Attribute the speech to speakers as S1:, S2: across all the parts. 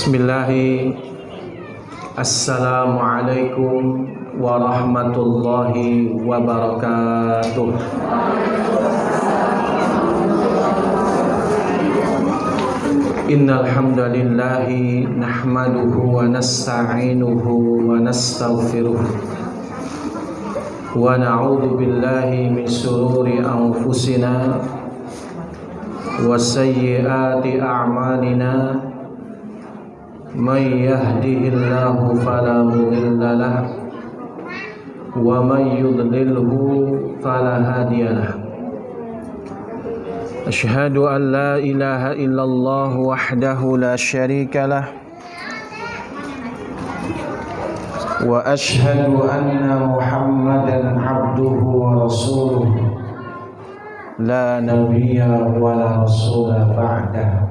S1: Bismillahi. Assalamualaikum warahmatullahi wabarakatuh. Innal hamdalillahi nahmaduhu wa nasta'inuhu wa nastaghfiruh wa na'udzu billahi min shururi anfusina wa sayyiati a'malina. Man yahdihillahu fala mudilla lahu wa man yudlilhu fala hadiyalah. Asyhadu an la ilaha illallah wahdahu la syarika lah wa asyhadu anna Muhammadan abduhu wa rasuluh la nabiyya wa la rasula ba'dah.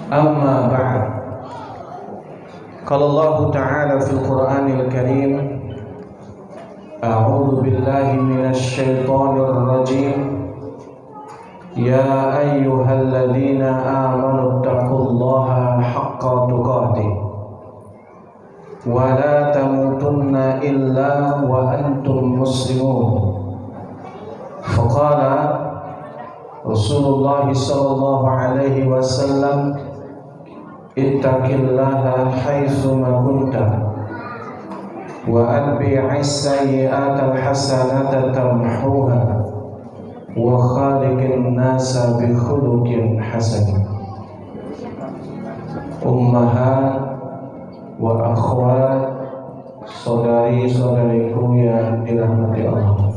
S1: Amma ba'd. Qala Allah Ta'ala fil Qur'anil Karim, A'udzu billahi minasy syaithanir rajim. Ya ayyuhalladzina amanu taqullaha haqqa tuqatih wa la tamutunna illa wa antum muslimun. Faqala Rasulullah sallallahu alaihi wasallam, ittaqillaha haitsuma kunta wa atbi'is sayyi'ata alhasanata tamhuha wa khaliqin nasa bi khuluqin hasan. Ummahat wa akhwat, saudari-saudariku yang dirahmati Allah,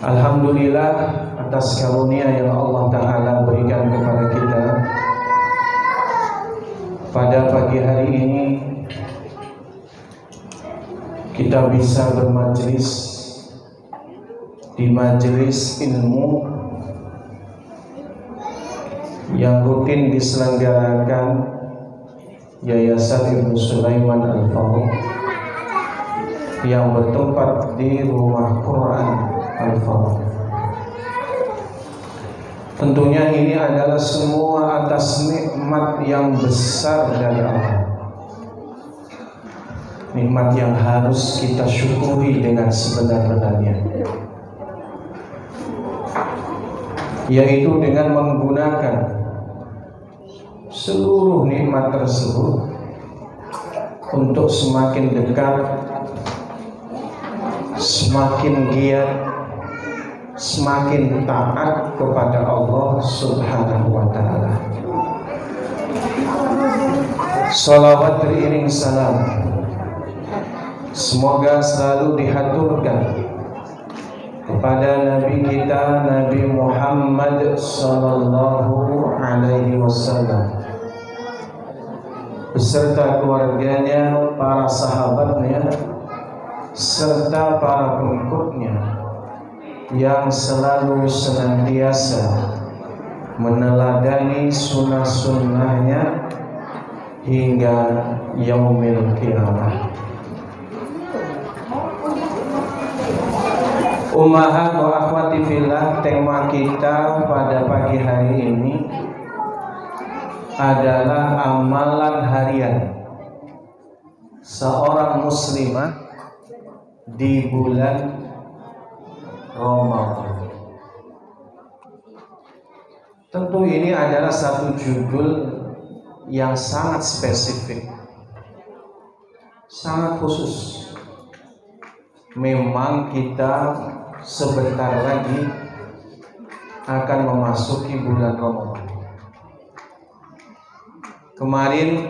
S1: alhamdulillah atas karunia yang Allah Ta'ala berikan kepada kita. Pada pagi hari ini kita bisa bermajelis di majelis ilmu yang rutin diselenggarakan Yayasan Ibnu Sulaiman Al-Faruq yang bertempat di Rumah Quran Al-Faruq. Tentunya ini adalah semua atas nikmat yang besar dari Allah, nikmat yang harus kita syukuri dengan sebenar-benarnya, yaitu dengan menggunakan seluruh nikmat tersebut untuk semakin dekat, semakin giat, semakin taat kepada Allah Subhanahu wa Ta'ala. Salawat beriring salam semoga selalu dihaturkan kepada Nabi kita, Nabi Muhammad sallallahu alaihi wasallam, beserta keluarganya, para sahabatnya, serta para pengikutnya yang selalu senantiasa meneladani sunnah-sunnahnya hingga yaumil qiyamah. Ummahat wa akhwati fillah, tema kita pada pagi hari ini adalah amalan harian seorang muslimah di bulan Ramadan. Tentu ini adalah satu judul yang sangat spesifik, sangat khusus. Memang kita sebentar lagi akan memasuki bulan Ramadan. Kemarin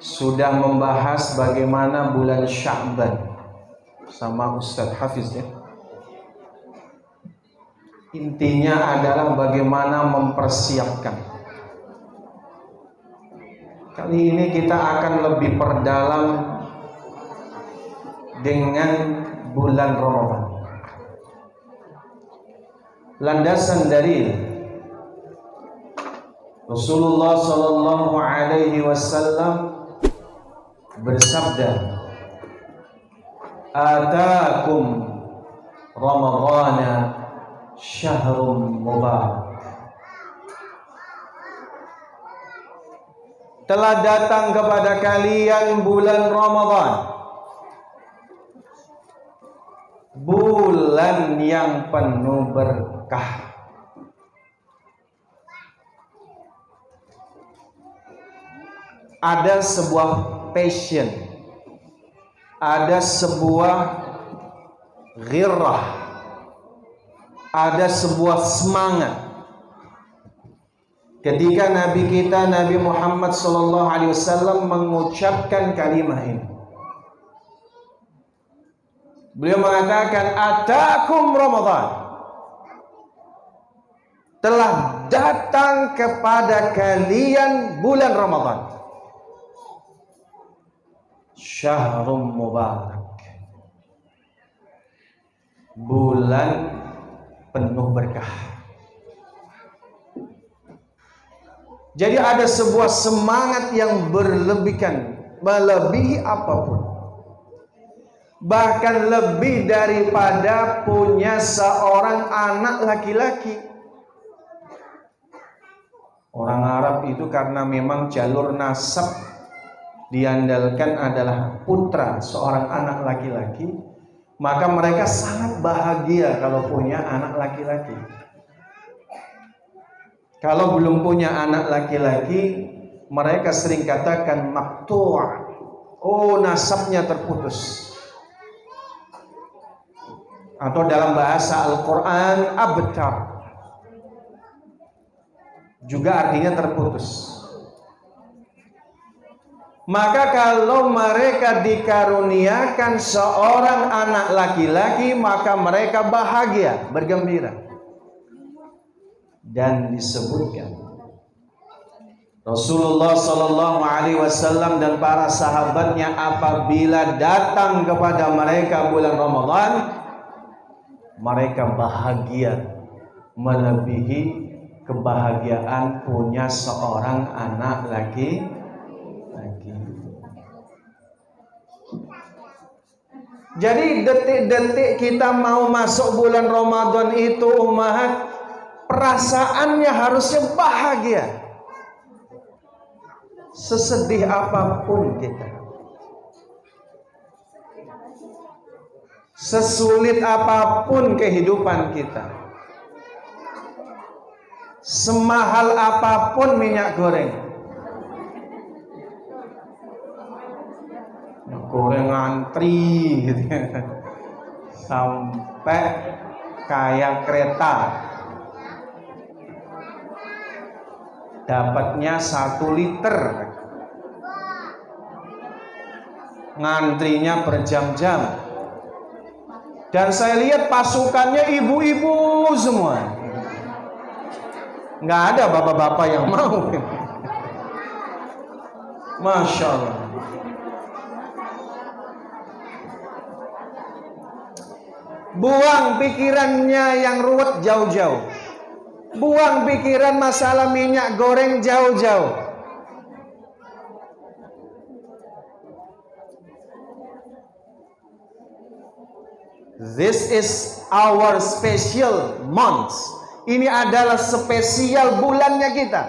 S1: sudah membahas bagaimana bulan Sya'ban sama Ustadz Hafiz ya. Intinya adalah bagaimana mempersiapkan. Kali ini kita akan lebih perdalam dengan bulan Ramadan. Landasan dari Rasulullah sallallahu alaihi wasallam bersabda, "Ataakum Ramadhana syahrun mubarak." telah datang kepada kalian bulan Ramadan, bulan yang penuh berkah. Ada sebuah passion, ada sebuah ghirrah, ada sebuah semangat ketika Nabi kita Nabi Muhammad SAW mengucapkan kalimat ini. Beliau mengatakan, atakum Ramadan, telah datang kepada kalian bulan Ramadan, syahrul mubarak, bulan penuh berkah. Jadi ada sebuah semangat yang berlebihan, melebihi apapun, bahkan lebih daripada punya seorang anak laki-laki. Orang Arab itu karena memang jalur nasab diandalkan adalah putra seorang anak laki-laki, maka mereka sangat bahagia kalau punya anak laki-laki. Kalau belum punya anak laki-laki, mereka sering katakan maqtu', oh nasabnya terputus. Atau dalam bahasa Al-Quran abtar, juga artinya terputus. Maka kalau mereka dikaruniakan seorang anak laki-laki, maka mereka bahagia, bergembira. Dan disebutkan Rasulullah SAW dan para sahabatnya apabila datang kepada mereka bulan Ramadan, mereka bahagia melebihi kebahagiaan punya seorang anak laki-laki. Jadi detik-detik kita mau masuk bulan Ramadan itu ummahat, perasaannya harusnya bahagia. Sesedih apapun kita, sesulit apapun kehidupan kita, semahal apapun minyak goreng, goreng antri gitu ya, sampai kayak kereta, dapatnya 1 liter, ngantrinya berjam-jam, dan saya lihat pasukannya ibu-ibu semua, nggak ada bapak-bapak yang mau. Masya Allah. Buang pikirannya yang ruwet jauh-jauh, buang pikiran masalah minyak goreng jauh-jauh. This is our special month. Ini adalah spesial bulannya kita,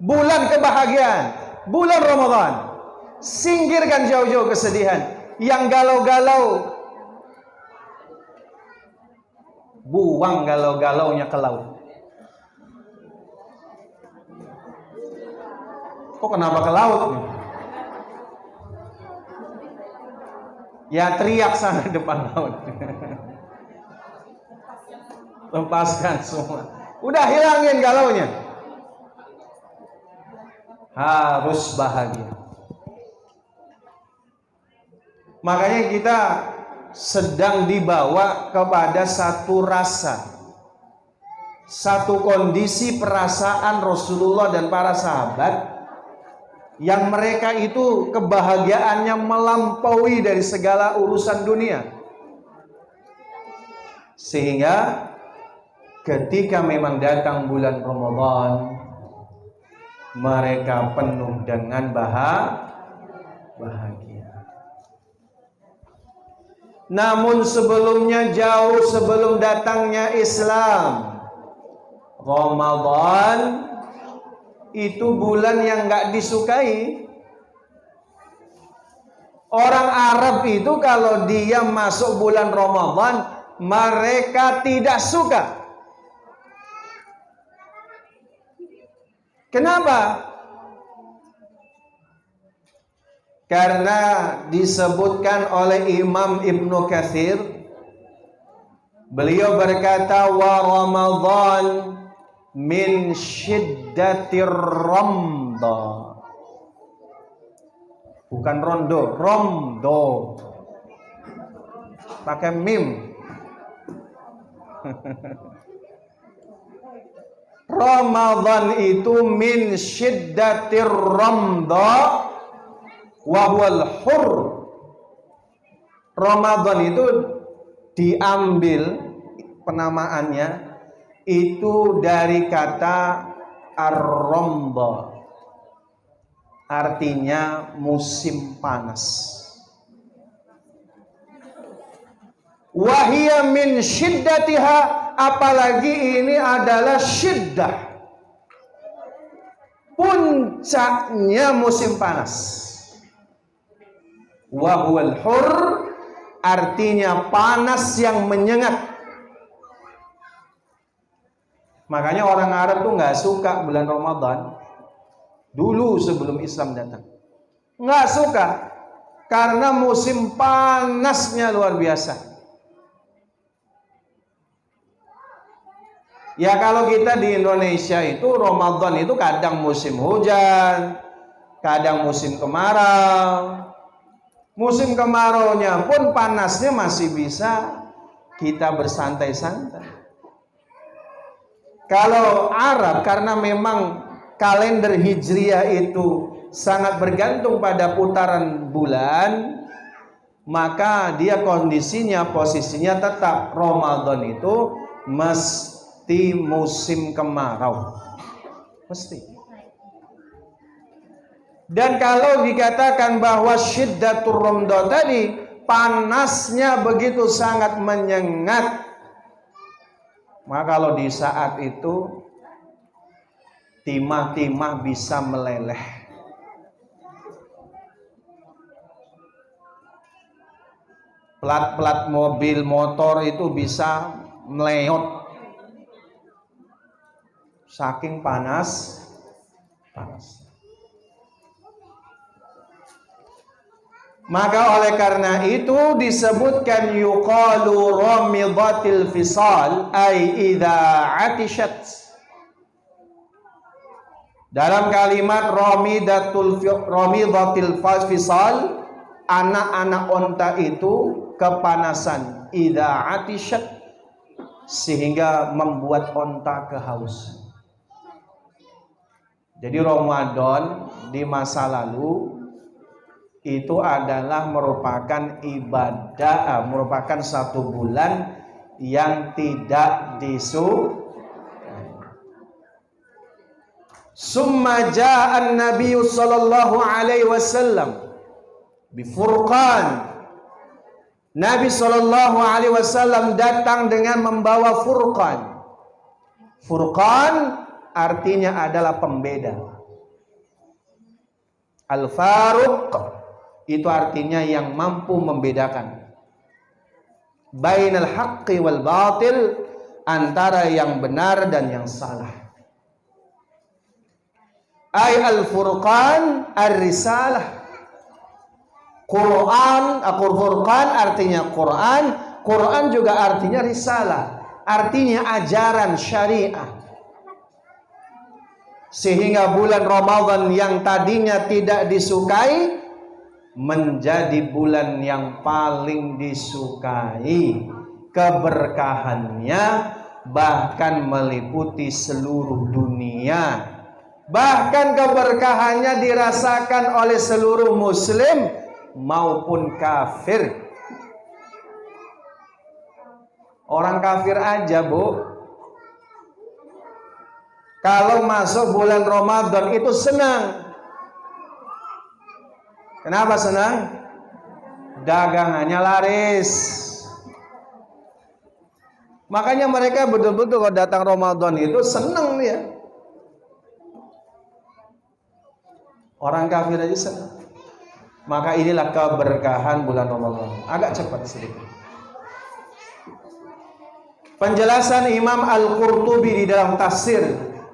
S1: bulan kebahagiaan, bulan Ramadan. Singkirkan jauh-jauh kesedihan, yang galau-galau buang galau-galaunya ke laut. Kok kenapa ke laut nih? Ya teriak sana depan laut. Lepaskan semua. Udah hilangin galaunya. Harus bahagia. Makanya kita sedang dibawa kepada satu rasa, satu kondisi perasaan Rasulullah dan para sahabat, yang mereka itu kebahagiaannya melampaui dari segala urusan dunia. Sehingga ketika memang datang bulan Ramadan, mereka penuh dengan bahagia. Namun sebelumnya, jauh sebelum datangnya Islam, Ramadan itu bulan yang nggak disukai. Orang Arab itu kalau dia masuk bulan Ramadan, mereka tidak suka. Kenapa? Karena disebutkan oleh Imam Ibnu Katsir, beliau berkata, wa Ramadan min syiddatir ramda. Bukan rondo, romdo. Pakai mim. Ramadan itu min syiddatir ramda wa huwal hur. Ramadan itu diambil penamaannya itu dari kata ar-ramda. Artinya musim panas. Wahia min syiddatiha, apalagi ini adalah syiddah, puncaknya musim panas. Wahual hur, artinya panas yang menyengat. Makanya orang Arab tuh nggak suka bulan Ramadan. Dulu sebelum Islam datang, nggak suka karena musim panasnya luar biasa. Ya kalau kita di Indonesia itu Ramadan itu kadang musim hujan, kadang musim kemarau. Musim kemaraunya pun panasnya masih bisa kita bersantai-santai. Kalau Arab karena memang kalender Hijriah itu sangat bergantung pada putaran bulan, maka dia kondisinya, posisinya tetap Ramadan itu mesti musim kemarau. Mesti. Dan kalau dikatakan bahwa syiddatur ramda tadi, panasnya begitu sangat menyengat, maka kalau di saat itu timah-timah bisa meleleh. Plat-plat mobil motor itu bisa meleot. Saking panas. Maka oleh karena itu disebutkan yuqalu ramidatil fisal ay idza atishat. Dalam kalimat ramidatil fisal, anak-anak onta itu kepanasan, idza atishat, sehingga membuat onta kehausan. Jadi Ramadan di masa lalu itu adalah merupakan ibadah, merupakan satu bulan yang tidak disukai. Summa ja'an Nabi sallallahu alaihi wasallam bi Furqan. Nabi sallallahu alaihi wasallam datang dengan membawa Furqan. Furqan artinya adalah pembeda. Al-Faruq itu artinya yang mampu membedakan bainal haqqi wal batil, antara yang benar dan yang salah. Ay al-furqan ar-risalah. Furqan artinya Quran, Quran juga artinya risalah, artinya ajaran syariah. Sehingga bulan Ramadan yang tadinya tidak disukai menjadi bulan yang paling disukai. Keberkahannya bahkan meliputi seluruh dunia. Bahkan keberkahannya dirasakan oleh seluruh muslim maupun kafir. Orang kafir aja, Bu, kalau masuk bulan Ramadan itu senang. Kenapa senang? Dagangannya laris. Makanya mereka betul-betul kalau datang Ramadan itu senang dia. Orang kafir aja senang. Maka inilah keberkahan bulan Ramadan. Agak cepat sedikit. Penjelasan Imam Al-Qurtubi di dalam tafsir,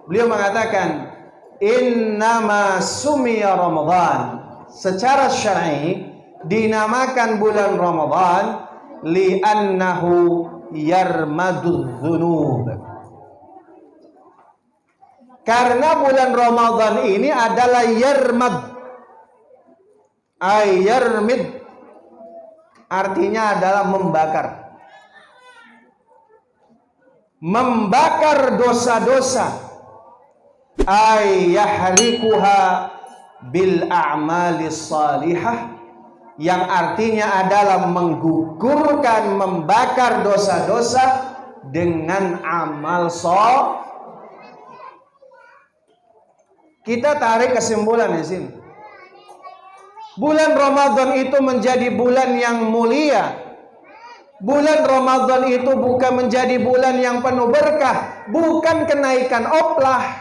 S1: beliau mengatakan, innama sumiya Ramadan, secara syar'i dinamakan bulan Ramadan li'annahu yarmadudz dzunub. Karena bulan Ramadan ini adalah yarmad, yarmid, artinya adalah membakar dosa-dosa, yahrikuha bil a'malis salihah, yang artinya adalah menggugurkan, membakar dosa-dosa dengan amal saleh. Kita tarik kesimpulan di sini. Bulan Ramadan itu menjadi bulan yang mulia. Bulan Ramadan itu bukan menjadi bulan yang penuh berkah, bukan kenaikan oplah.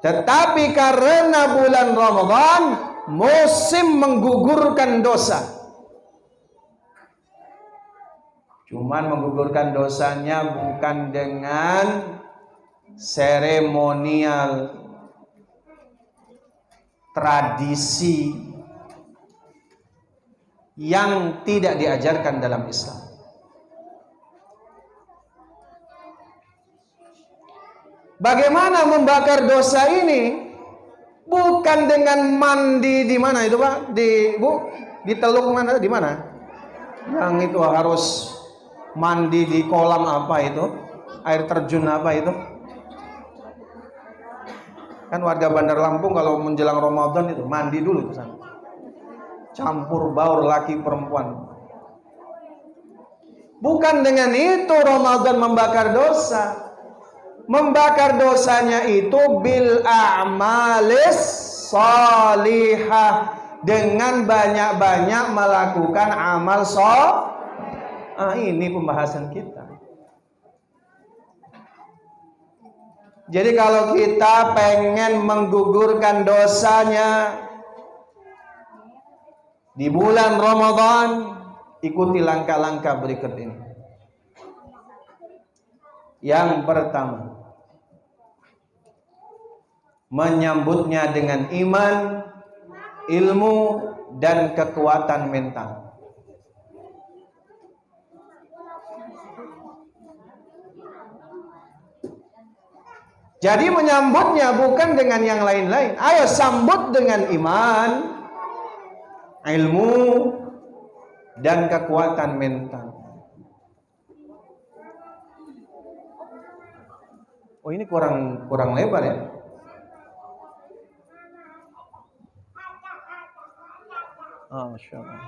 S1: Tetapi karena bulan Ramadan musim menggugurkan dosa. Cuman menggugurkan dosanya bukan dengan seremonial, tradisi yang tidak diajarkan dalam Islam. Bagaimana membakar dosa ini? Bukan dengan mandi di mana itu, Pak? Di teluk mana? Di mana? Yang itu harus mandi di kolam apa itu? Air terjun apa itu? Kan warga Bandar Lampung kalau menjelang Ramadan itu mandi dulu ke sana. Campur baur laki perempuan. Bukan dengan itu Ramadan membakar dosa. Membakar dosanya itu bil a'malis salihah, dengan banyak-banyak melakukan amal ini pembahasan kita. Jadi kalau kita pengen menggugurkan dosanya di bulan Ramadan, ikuti langkah-langkah berikut ini. Yang pertama, menyambutnya dengan iman, ilmu, dan kekuatan mental. Jadi menyambutnya bukan dengan yang lain-lain. Ayo sambut dengan iman, ilmu, dan kekuatan mental. Oh, ini kurang lebar ya. Oh, Masya Allah.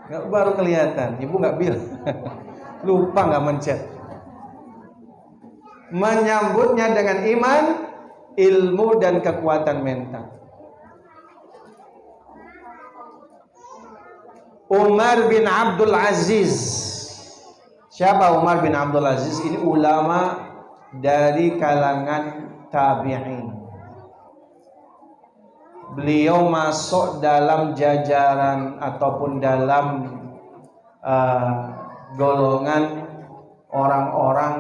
S1: Nggak, baru kelihatan, ibu nggak bilang. Lupa nggak mencet. Menyambutnya dengan iman, ilmu, dan kekuatan mental. Umar bin Abdul Aziz. Siapa Umar bin Abdul Aziz? Ini ulama dari kalangan tabi'in. Beliau masuk dalam jajaran ataupun dalam golongan orang-orang,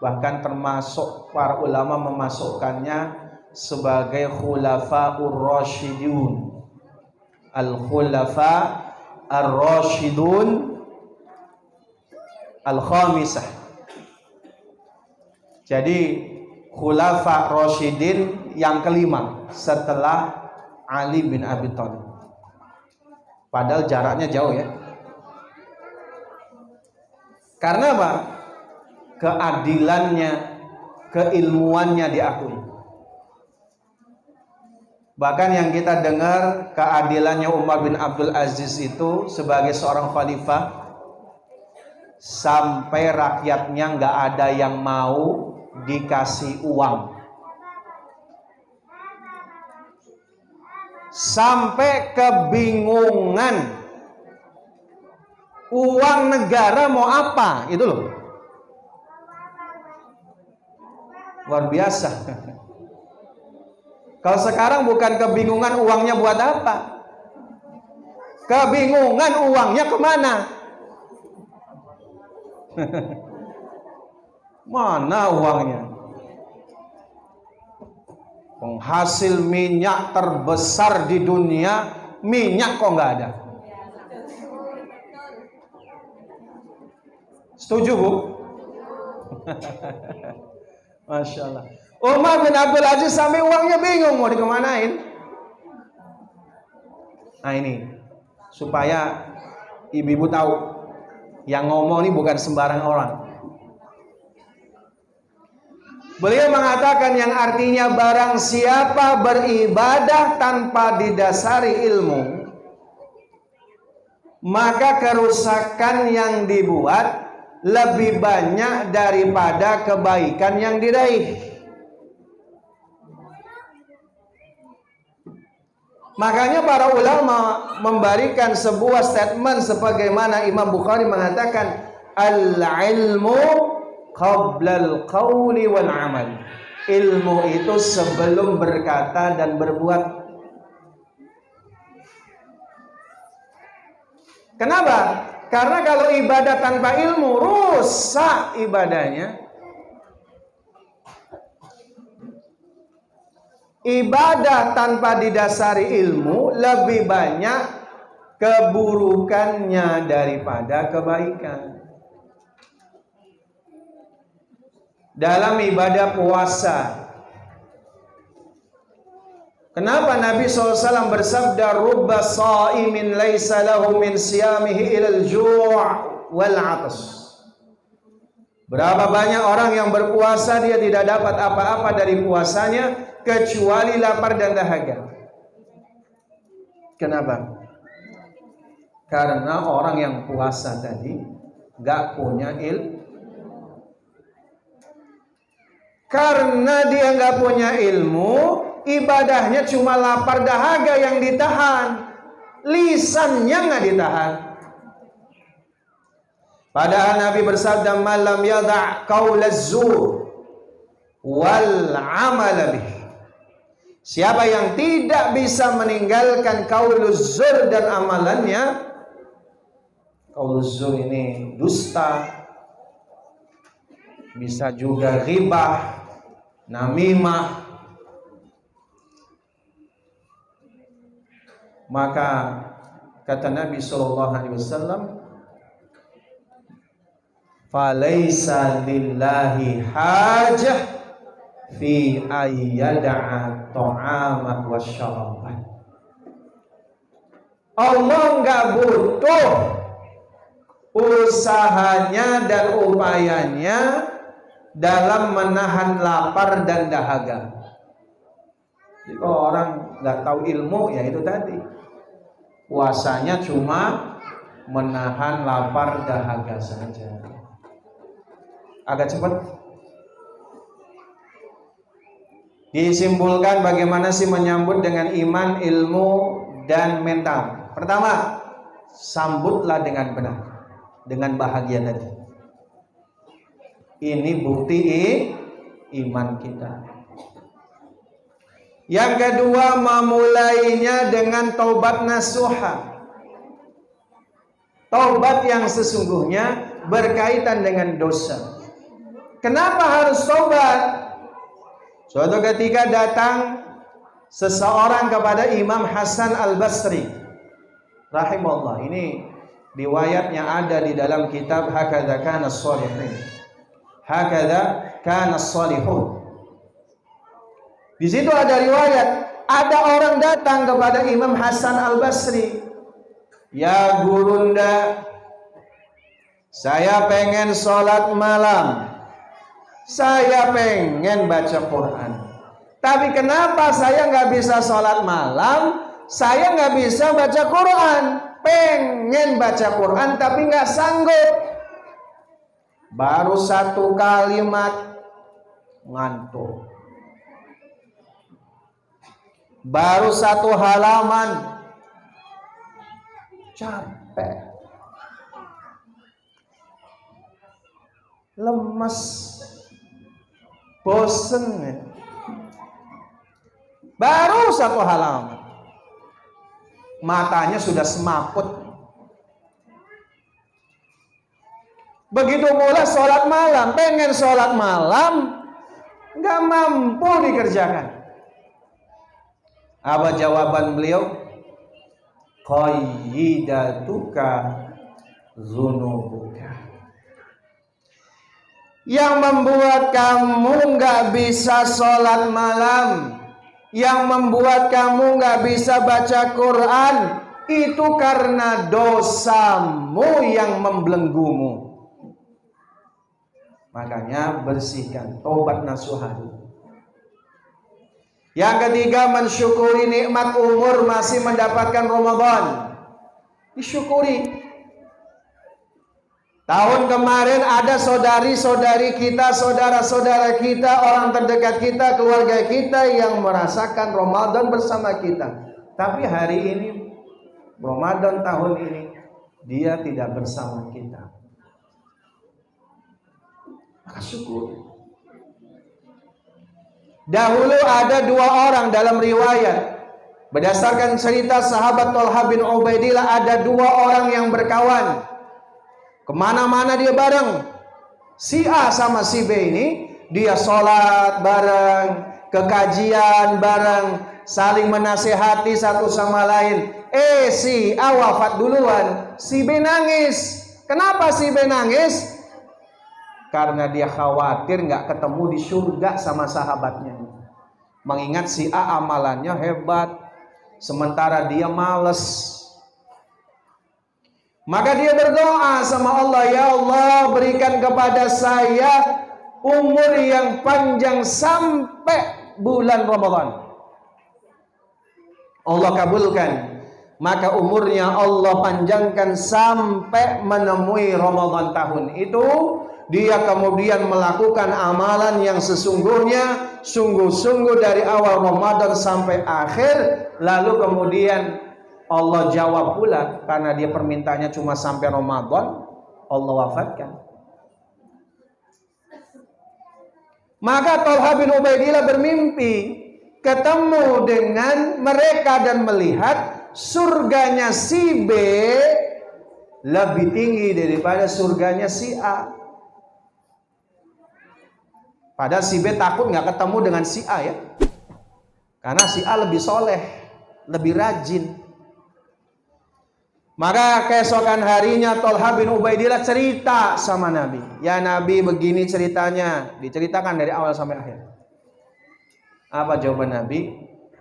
S1: bahkan termasuk para ulama memasukkannya sebagai khulafaur rasyidun. Al-khulafa ar-rasyidun al-khamisah. Jadi khulafa rasyidin yang kelima setelah Ali bin Abi Thalib. Padahal jaraknya jauh ya. Karena apa? Keadilannya, keilmuannya diakui. Bahkan yang kita dengar keadilannya Umar bin Abdul Aziz itu sebagai seorang khalifah, sampai rakyatnya nggak ada yang mau dikasih uang. Sampai kebingungan Uang negara mau apa? Itu loh. Luar biasa. Kalau sekarang bukan kebingungan uangnya buat apa, kebingungan uangnya kemana. Mana uangnya? Penghasil minyak terbesar di dunia, minyak kok nggak ada. Setuju, Bu? Masya Allah. Umar bin Abdul Aziz sampai uangnya bingung mau dikemanain. Nah ini, supaya ibu-ibu tahu, yang ngomong ini bukan sembarang orang. Beliau mengatakan yang artinya barang siapa beribadah tanpa didasari ilmu, maka kerusakan yang dibuat lebih banyak daripada kebaikan yang diraih. Makanya para ulama memberikan sebuah statement sebagaimana Imam Bukhari mengatakan, al-ilmu qablal qawli wal amal. Ilmu itu sebelum berkata dan berbuat. Kenapa? Karena kalau ibadah tanpa ilmu rusak ibadahnya. Ibadah tanpa didasari ilmu lebih banyak keburukannya daripada kebaikan. Dalam ibadah puasa, kenapa Nabi SAW bersabda, rubba sa'imin laisa lahu min siyamihi ilal ju' wal 'atas. Berapa banyak orang yang berpuasa dia tidak dapat apa-apa dari puasanya kecuali lapar dan dahaga. Kenapa? Karena orang yang puasa tadi gak punya ilmu. Karena dia gak punya ilmu, ibadahnya cuma lapar dahaga yang ditahan, lisannya gak ditahan. Padahal Nabi bersabda, malam yada' qaulaz zur wal amal bih. Siapa yang tidak bisa meninggalkan qauluz zur dan amalannya. Qauluz zur ini dusta, bisa juga ghibah, namimah. Maka kata Nabi SAW, falaisa lillahi hajah fi ayyada'a ta'amah wa syarabat. Allah enggak butuh usahanya dan upayanya dalam menahan lapar dan dahaga. Jadi kalau orang enggak tahu ilmu, ya itu tadi, puasanya cuma menahan lapar dahaga saja. Agak cepat. Disimpulkan bagaimana sih menyambut dengan iman, ilmu, dan mental. Pertama, sambutlah dengan benar, dengan bahagia tadi. Ini bukti iman kita. Yang kedua, memulainya dengan taubat nasuha. Taubat yang sesungguhnya berkaitan dengan dosa. Kenapa harus taubat? Suatu ketika datang seseorang kepada Imam Hasan Al-Basri rahimahullah. Ini riwayatnya ada di dalam kitab Hakadha Kana As-Salihun. Hakadha Kana As-Salihun. Di situ ada riwayat, ada orang datang kepada Imam Hasan Al-Basri. Ya Gurunda, saya pengen sholat malam. Saya pengen baca Quran. Tapi kenapa saya nggak bisa sholat malam? Saya nggak bisa baca Quran. Pengen baca Quran tapi nggak sanggup. Baru satu kalimat ngantuk. Baru satu halaman capek. lemes, bosen ya. Baru satu halaman, matanya sudah semaput. Begitu pula sholat malam, pengen sholat malam, nggak mampu dikerjakan. Apa jawaban beliau? Qayyidatuka dzunubuka. Yang membuat kamu nggak bisa sholat malam, yang membuat kamu nggak bisa baca Quran, itu karena dosamu yang membelenggumu. Makanya bersihkan, tobat nasuha. Yang ketiga, mensyukuri nikmat umur masih mendapatkan Ramadan. Disyukuri. Tahun kemarin ada saudari-saudari kita, saudara-saudara kita, orang terdekat kita, keluarga kita yang merasakan Ramadan bersama kita. Tapi hari ini, Ramadan tahun ini, dia tidak bersama kita. Maka syukur. Dahulu ada dua orang dalam riwayat, berdasarkan cerita sahabat Thalhah bin Ubaidillah, ada dua orang yang berkawan. Kemana-mana dia bareng. Si A sama si B ini, dia sholat bareng, kekajian bareng, saling menasehati satu sama lain. Si A wafat duluan, si B nangis. Kenapa si B nangis? Karena dia khawatir nggak ketemu di surga sama sahabatnya. Mengingat si A amalannya hebat, sementara dia males. Maka dia berdoa sama Allah, ya Allah, berikan kepada saya umur yang panjang sampai bulan Ramadan. Allah kabulkan. Maka umurnya Allah panjangkan sampai menemui Ramadan tahun itu. Dia kemudian melakukan amalan yang sesungguhnya, sungguh-sungguh dari awal Ramadan sampai akhir. Lalu kemudian Allah jawab pula, karena dia permintaannya cuma sampai Ramadan, Allah wafatkan. Maka Thalhah bin Ubaidillah bermimpi ketemu dengan mereka dan melihat surganya si B lebih tinggi daripada surganya si A. Padahal si B takut nggak ketemu dengan si A ya, karena si A lebih soleh, lebih rajin. Maka keesokan harinya Thalhah bin Ubaidillah cerita sama Nabi. Ya Nabi, begini ceritanya. Diceritakan dari awal sampai akhir. Apa jawaban Nabi?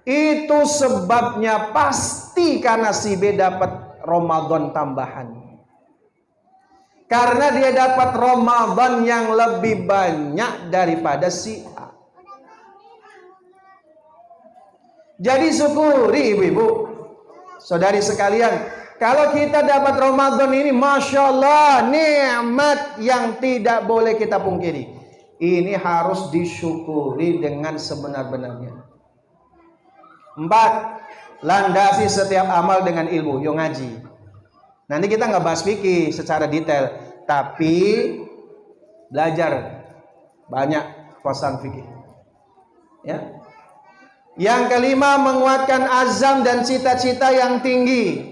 S1: Itu sebabnya pasti karena si B dapat Ramadan tambahan. Karena dia dapat Ramadan yang lebih banyak daripada si A. Jadi syukuri ibu-ibu, saudari sekalian. Kalau kita dapat Ramadan ini, Masya Allah, nikmat yang tidak boleh kita pungkiri. Ini harus disyukuri dengan sebenar-benarnya. 4. Landasi setiap amal dengan ilmu. Yo ngaji. Nanti kita nggak bahas fikih secara detail, tapi belajar banyak kosan fikih. Ya. Yang kelima, menguatkan azam dan cita-cita yang tinggi.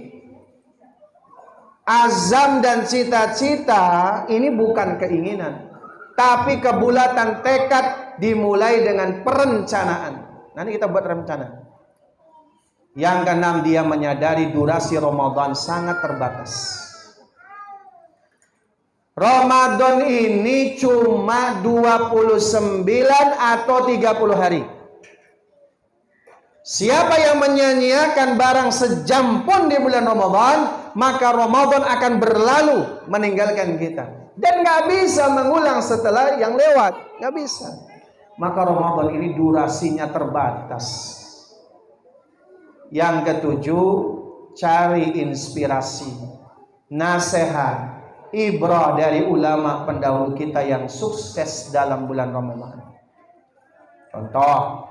S1: Azam dan cita-cita ini bukan keinginan, tapi kebulatan tekad dimulai dengan perencanaan. Nanti kita buat rencana. Yang keenam, dia menyadari durasi Ramadan sangat terbatas. Ramadan ini cuma 29 atau 30 hari. Siapa yang menyia-nyiakan barang sejam pun di bulan Ramadan, maka Ramadan akan berlalu meninggalkan kita. Dan gak bisa mengulang setelah yang lewat. Gak bisa. Maka Ramadan ini durasinya terbatas. Yang ketujuh, cari inspirasi, nasihat, ibrah dari ulama pendahulu kita yang sukses dalam bulan Ramadan. Contoh,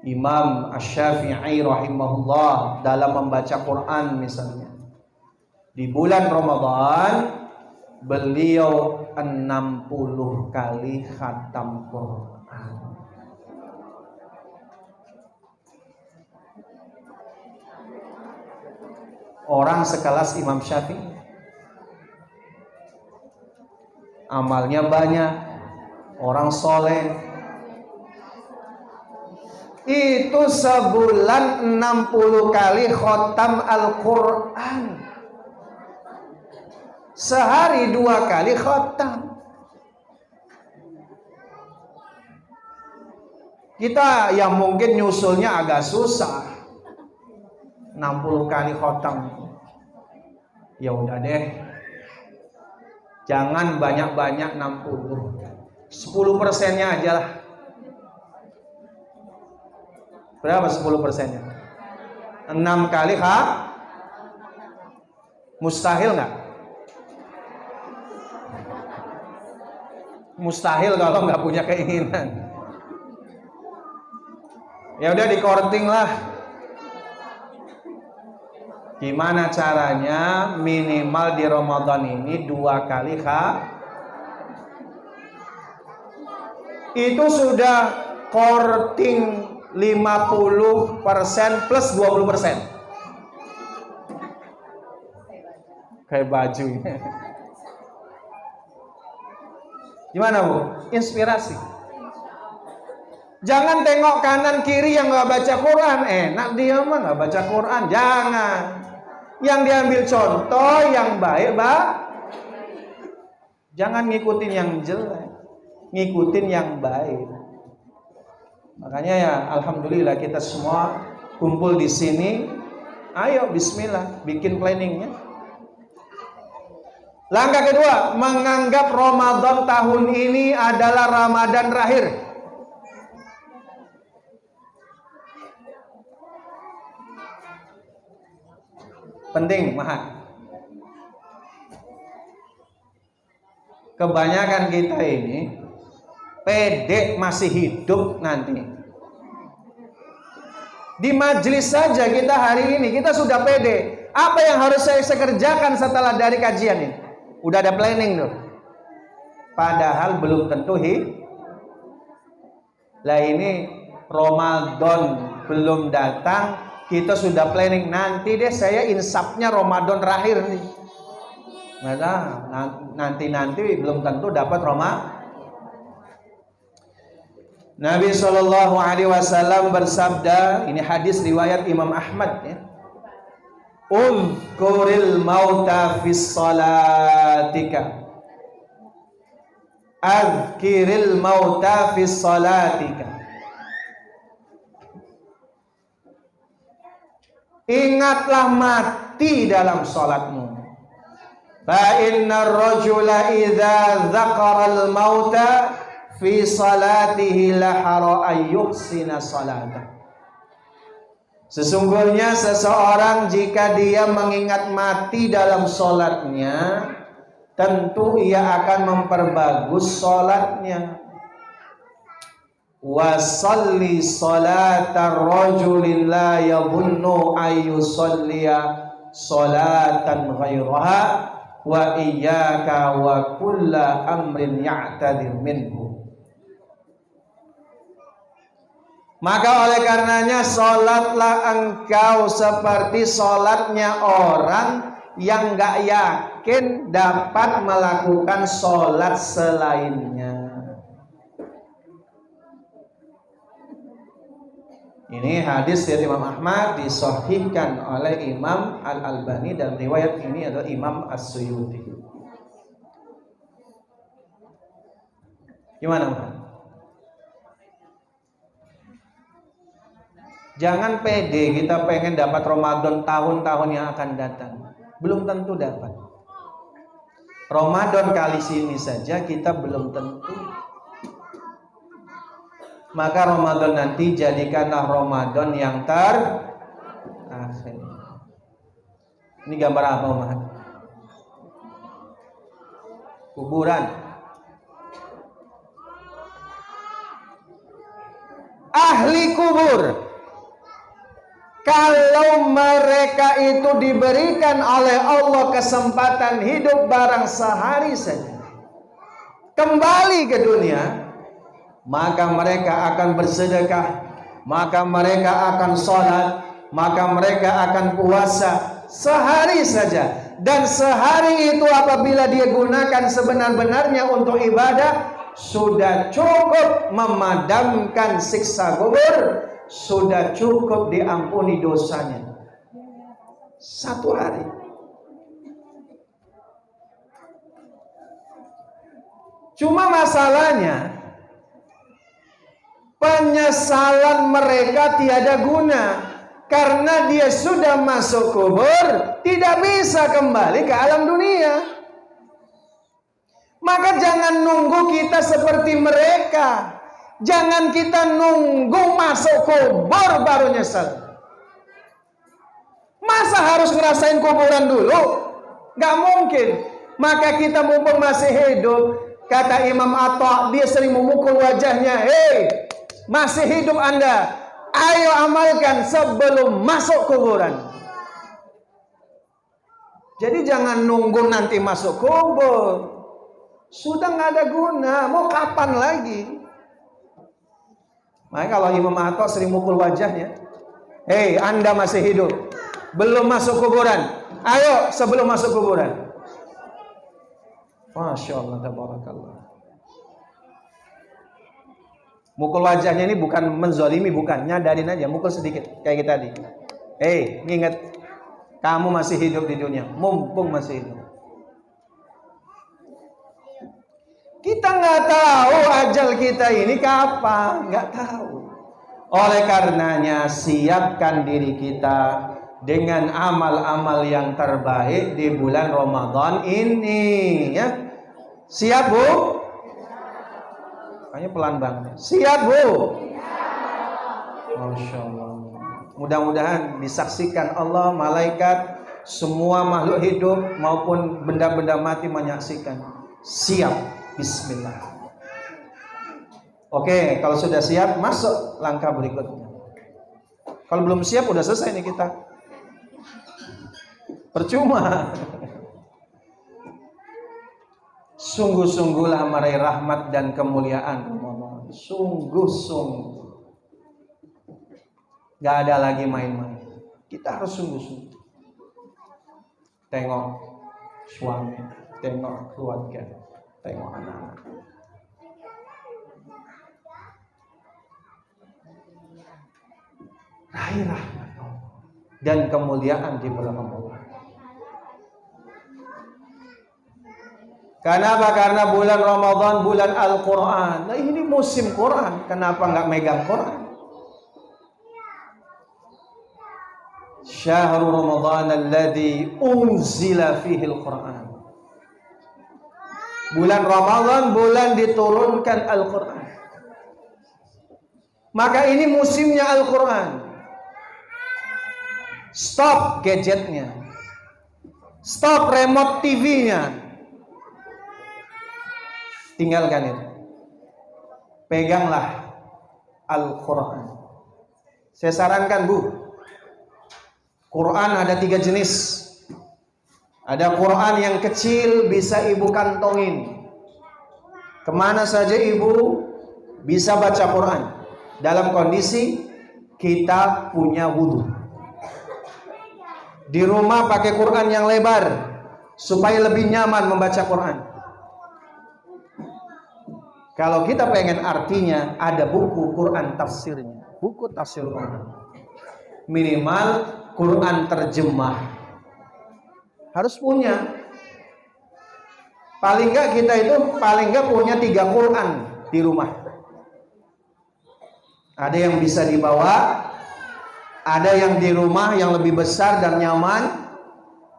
S1: Imam Asy-Syafi'i rahimahullah dalam membaca Quran misalnya. Di bulan Ramadan, beliau 60 kali khatam Quran. Orang sekelas Imam Syafi'i, amalnya banyak, orang soleh, itu sebulan 60 kali khatam Al-Quran, sehari 2 kali khatam. Kita yang mungkin nyusulnya agak susah, 60 kali khatam. Ya udah deh, jangan banyak-banyak 60, 10%-nya aja lah. Berapa 10%-nya? 6 kali mustahil nggak? Mustahil kalau nggak punya keinginan. Ya udah di-korting lah. Gimana caranya minimal di Ramadan ini 2 kali itu sudah korting 50% plus 20%. Kayak baju. Gimana Bu? Inspirasi. Jangan tengok kanan kiri yang nggak baca Quran. Enak dia mah nggak baca Quran. Jangan. Yang diambil contoh yang baik, Pak. Jangan ngikutin yang jelek, ngikutin yang baik. Makanya ya alhamdulillah kita semua kumpul di sini. Ayo bismillah bikin planningnya. Langkah kedua, menganggap Ramadan tahun ini adalah Ramadan terakhir. Penting, Mahat. Kebanyakan kita ini pede masih hidup nanti. Di majelis saja kita hari ini kita sudah pede. Apa yang harus saya kerjakan setelah dari kajian ini? Udah ada planning tuh. Padahal belum tentu Lah ini Ramadan belum datang, kita sudah planning nanti deh saya insapnya Ramadan terakhir nih. Nanti belum tentu dapat Ramadan. Nabi Shallallahu Alaihi Wasallam bersabda, ini hadis riwayat Imam Ahmad ya. Uzkuril mauta fis salatika. Azkiril mauta fis salatika. Ingatlah mati dalam salatmu. Fa innar rajula idza dzakara al mauta fi salatihi lahara ayyuhsina salatah. Sesungguhnya seseorang jika dia mengingat mati dalam salatnya, tentu ia akan memperbagus salatnya. Wa salli salatar rajulin la yadhunnu ayyusalliya salatan ghairaha wa iyyaka wa kulla amrin ya'tadir minhu. Maka oleh karenanya sholatlah engkau seperti sholatnya orang yang gak yakin dapat melakukan sholat selainnya. Ini hadis dari Imam Ahmad disahihkan oleh Imam Al-Albani dan riwayat ini adalah Imam As-Suyuti. Gimana Pak? Jangan pede kita pengen dapat Ramadan tahun-tahun yang akan datang. Belum tentu dapat. Ramadan kali ini saja kita belum tentu. Maka Ramadan nanti jadikanlah Ramadan yang terakhir. Ini gambar apa, Mas? Kuburan. Ahli kubur, kalau mereka itu diberikan oleh Allah kesempatan hidup barang sehari saja, kembali ke dunia, maka mereka akan bersedekah, maka mereka akan sholat, maka mereka akan puasa sehari saja. Dan sehari itu apabila dia gunakan sebenar-benarnya untuk ibadah, sudah cukup memadamkan siksa kubur, sudah cukup diampuni dosanya. Satu hari. Cuma masalahnya, penyesalan mereka tiada guna, karena dia sudah masuk kubur, tidak bisa kembali ke alam dunia. Maka jangan nunggu kita seperti mereka. Jangan kita nunggu masuk kubur baru nyesel. Masa harus ngerasain kuburan dulu? Gak mungkin. Maka kita mumpung masih hidup, kata Imam Atta, dia sering memukul wajahnya. Hei, masih hidup Anda, ayo amalkan sebelum masuk kuburan. Jadi jangan nunggu nanti masuk kubur. Sudah nggak ada guna, mau kapan lagi? Makanya kalau Imam Atta sering mukul wajahnya, hei Anda masih hidup, belum masuk kuburan, ayo sebelum masuk kuburan. Masya Allah, tabarakallah. Mukul wajahnya ini bukan menzolimi, bukan, nyadarin aja, mukul sedikit kayak tadi. Hei, ingat, kamu masih hidup di dunia, mumpung masih hidup. Kita nggak tahu ajal kita ini kapan, nggak tahu. Oleh karenanya siapkan diri kita dengan amal-amal yang terbaik di bulan Ramadan ini, ya. Siap Bu? Kayaknya pelan banget. Siap Bu? Masya Allah. Mudah-mudahan disaksikan Allah, malaikat, semua makhluk hidup maupun benda-benda mati menyaksikan. Siap. Bismillah. Oke, kalau sudah siap, masuk langkah berikutnya. Kalau belum siap, udah selesai nih kita. Percuma. Sungguh-sungguhlah meraih rahmat dan kemuliaan Ramadan. Sungguh-sungguh. Gak ada lagi main-main. Kita harus sungguh-sungguh. Tengok suami, tengok keluarga, tengok anak-anak. Raih rahmat dan kemuliaan di bulan Ramadan. Kenapa? Karena bulan Ramadan bulan Al-Quran. Nah ini musim Quran. Kenapa nggak megang Quran? Syahrul Ramadan alladzi unzila fihi al-Quran. Bulan Ramadan bulan diturunkan Al-Quran. Maka ini musimnya Al-Quran. Stop gadgetnya. Stop remote TV-nya. Tinggalkan itu. Peganglah Al-Quran. Saya sarankan Bu, Quran ada 3 jenis. Ada Quran yang kecil bisa ibu kantongin. Kemana saja ibu bisa baca Quran. Dalam kondisi kita punya wudhu. Di rumah pakai Quran yang lebar supaya lebih nyaman membaca Quran. Kalau kita pengen artinya, ada buku Quran tafsirnya, buku tafsir Quran. Minimal Quran terjemah harus punya. Paling enggak kita itu paling enggak punya 3 Quran di rumah. Ada yang bisa dibawa, ada yang di rumah yang lebih besar dan nyaman,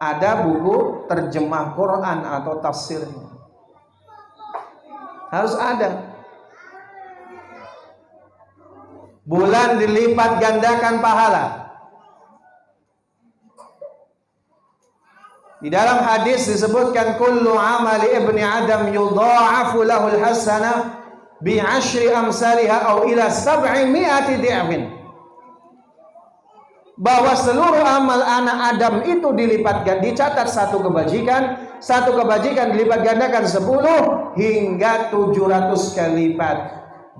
S1: ada buku terjemah Quran atau tafsirnya. Harus ada. Bulan dilipat gandakan pahala. Di dalam hadis disebutkan kullu amali ibni Adam yudha'afu lahul hasanah bi 10 amsalha aw ila 700 di'fin. bahwa seluruh amal anak Adam itu dilipat gandakan, dicatat satu kebajikan dilipat gandakan 10 hingga 700 kali lipat,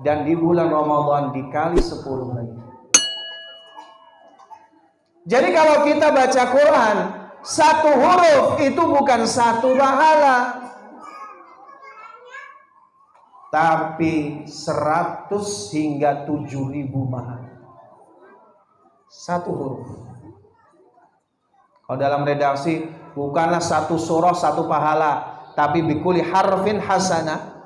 S1: dan di bulan Ramadan dikali 10 lagi. Jadi kalau kita baca Quran, satu huruf itu bukan satu pahala, tapi 100 hingga 7.000 pahala. Satu huruf. Kalau dalam redaksi, bukanlah satu surah satu pahala, tapi bikuli harfin hasanah.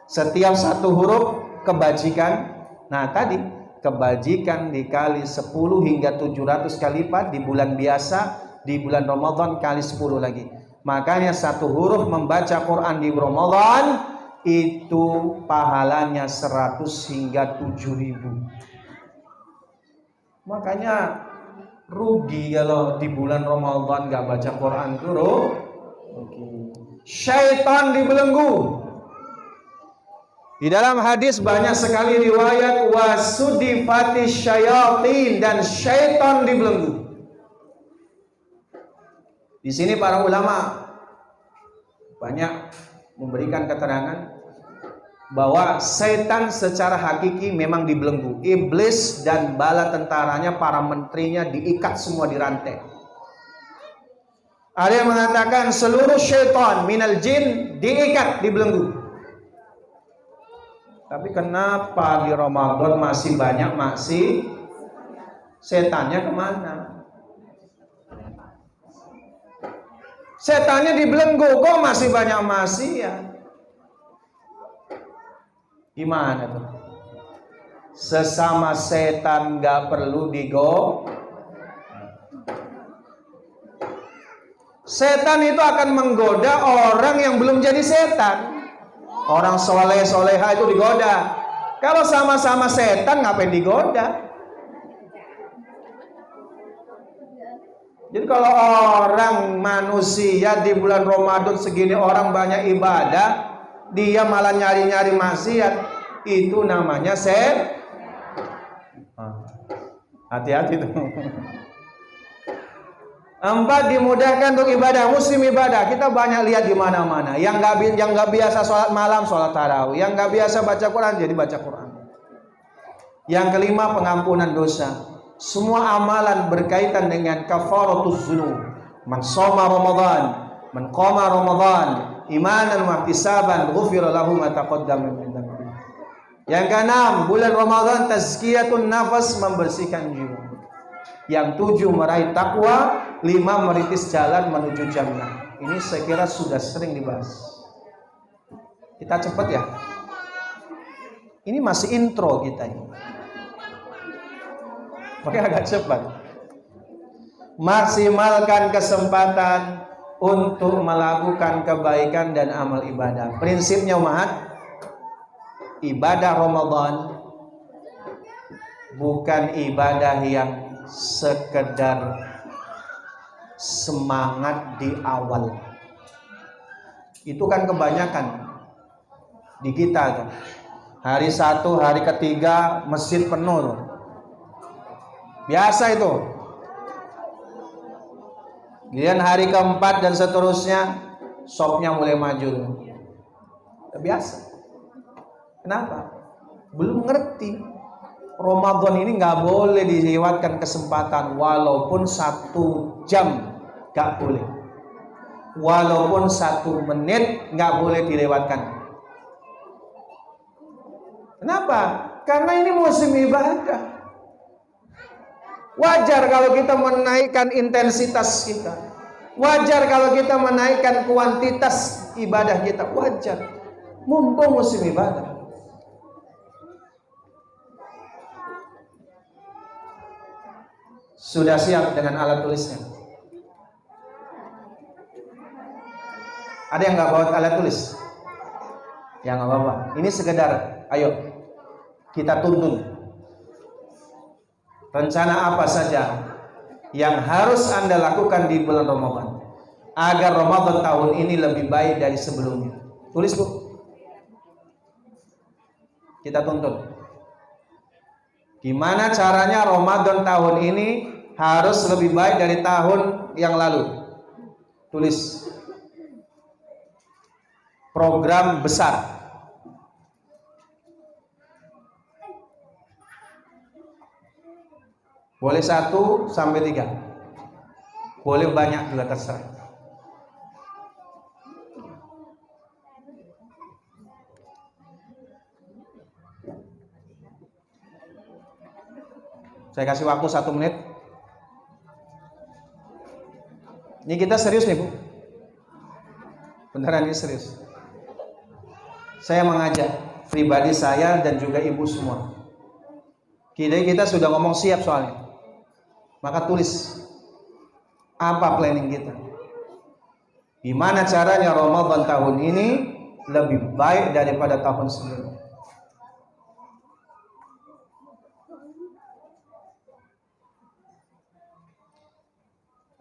S1: Setiap satu huruf kebajikan. Nah tadi kebajikan dikali 10 hingga 700 kali lipat di bulan biasa, di bulan Ramadan kali 10 lagi. Makanya satu huruf membaca Quran di Ramadan itu pahalanya 100 hingga 7.000. Makanya rugi kalau di bulan Ramadan gak baca Quran tuh. Syaitan dibelenggu. Di dalam hadis banyak sekali riwayat wasudifati syayatin, dan syaitan dibelenggu. Di sini para ulama banyak memberikan keterangan bahwa setan secara hakiki memang dibelenggu. Iblis dan bala tentaranya, para menterinya diikat semua di rantai. Ada yang mengatakan seluruh syaitan minal jin diikat, dibelenggu. Tapi kenapa di Ramadan masih banyak setannya kemana? Setannya dibelenggu, kok masih banyak ya? Gimana tuh? Sesama setan gak perlu Setan itu akan menggoda orang yang belum jadi setan. Orang soleh-soleha itu digoda. Kalau sama-sama setan ngapain digoda? Jadi kalau orang manusia di bulan Ramadan segini orang banyak ibadah, dia malah nyari-nyari maksiat, itu namanya hati-hati tuh. 4, dimudahkan untuk ibadah. Muslim ibadah kita banyak lihat di mana-mana. Yang nggak biasa sholat malam, sholat tarawih. Yang nggak biasa baca Quran, jadi baca Quran. Yang kelima, pengampunan dosa. Semua amalan berkaitan dengan kafaratuz dzunub. Man shoma Ramadan, man qama Ramadan imanan wa ihtisaban ghufira lahu ma taqaddama min dhanbi. Yang keenam, bulan Ramadan tazkiyatun nafas, membersihkan jiwa. Yang 7, meraih takwa. 5, merintis jalan menuju jannah. Ini saya kira sudah sering dibahas. Kita cepat ya. Ini masih intro kita ini. Oke, agak cepat. Maksimalkan kesempatan untuk melakukan kebaikan dan amal ibadah. Prinsipnya umat, ibadah Ramadan bukan ibadah yang sekedar semangat di awal. Itu kan kebanyakan di kita. Hari 1, hari ketiga masjid penuh. Biasa itu. Kemudian hari keempat dan seterusnya shopnya mulai maju. Biasa. Kenapa? Belum ngerti. Ramadan ini nggak boleh dilewatkan kesempatan, walaupun 1 jam nggak boleh, walaupun 1 menit nggak boleh dilewatkan. Kenapa? Karena ini musim ibadah. Wajar kalau kita menaikkan intensitas kita, wajar kalau kita menaikkan kuantitas ibadah kita, wajar. Mumpung musim ibadah. Sudah siap dengan alat tulisnya? Ada yang nggak bawa alat tulis? Ya nggak apa-apa. Ini sekedar, ayo kita tuntun. Rencana apa saja yang harus Anda lakukan di bulan Ramadan agar Ramadan tahun ini lebih baik dari sebelumnya? Tulis, Bu. Kita tuntun. Gimana caranya Ramadan tahun ini harus lebih baik dari tahun yang lalu. Tulis. Program besar. Boleh 1 sampai 3. Boleh banyak juga, terserah. Saya kasih waktu 1 menit. Ini kita serius nih, Bu. Beneran ini serius. Saya mengajak pribadi saya dan juga ibu semua. Kita sudah ngomong siap soalnya. Maka tulis apa planning kita. Gimana caranya Ramadan tahun ini lebih baik daripada tahun sebelumnya.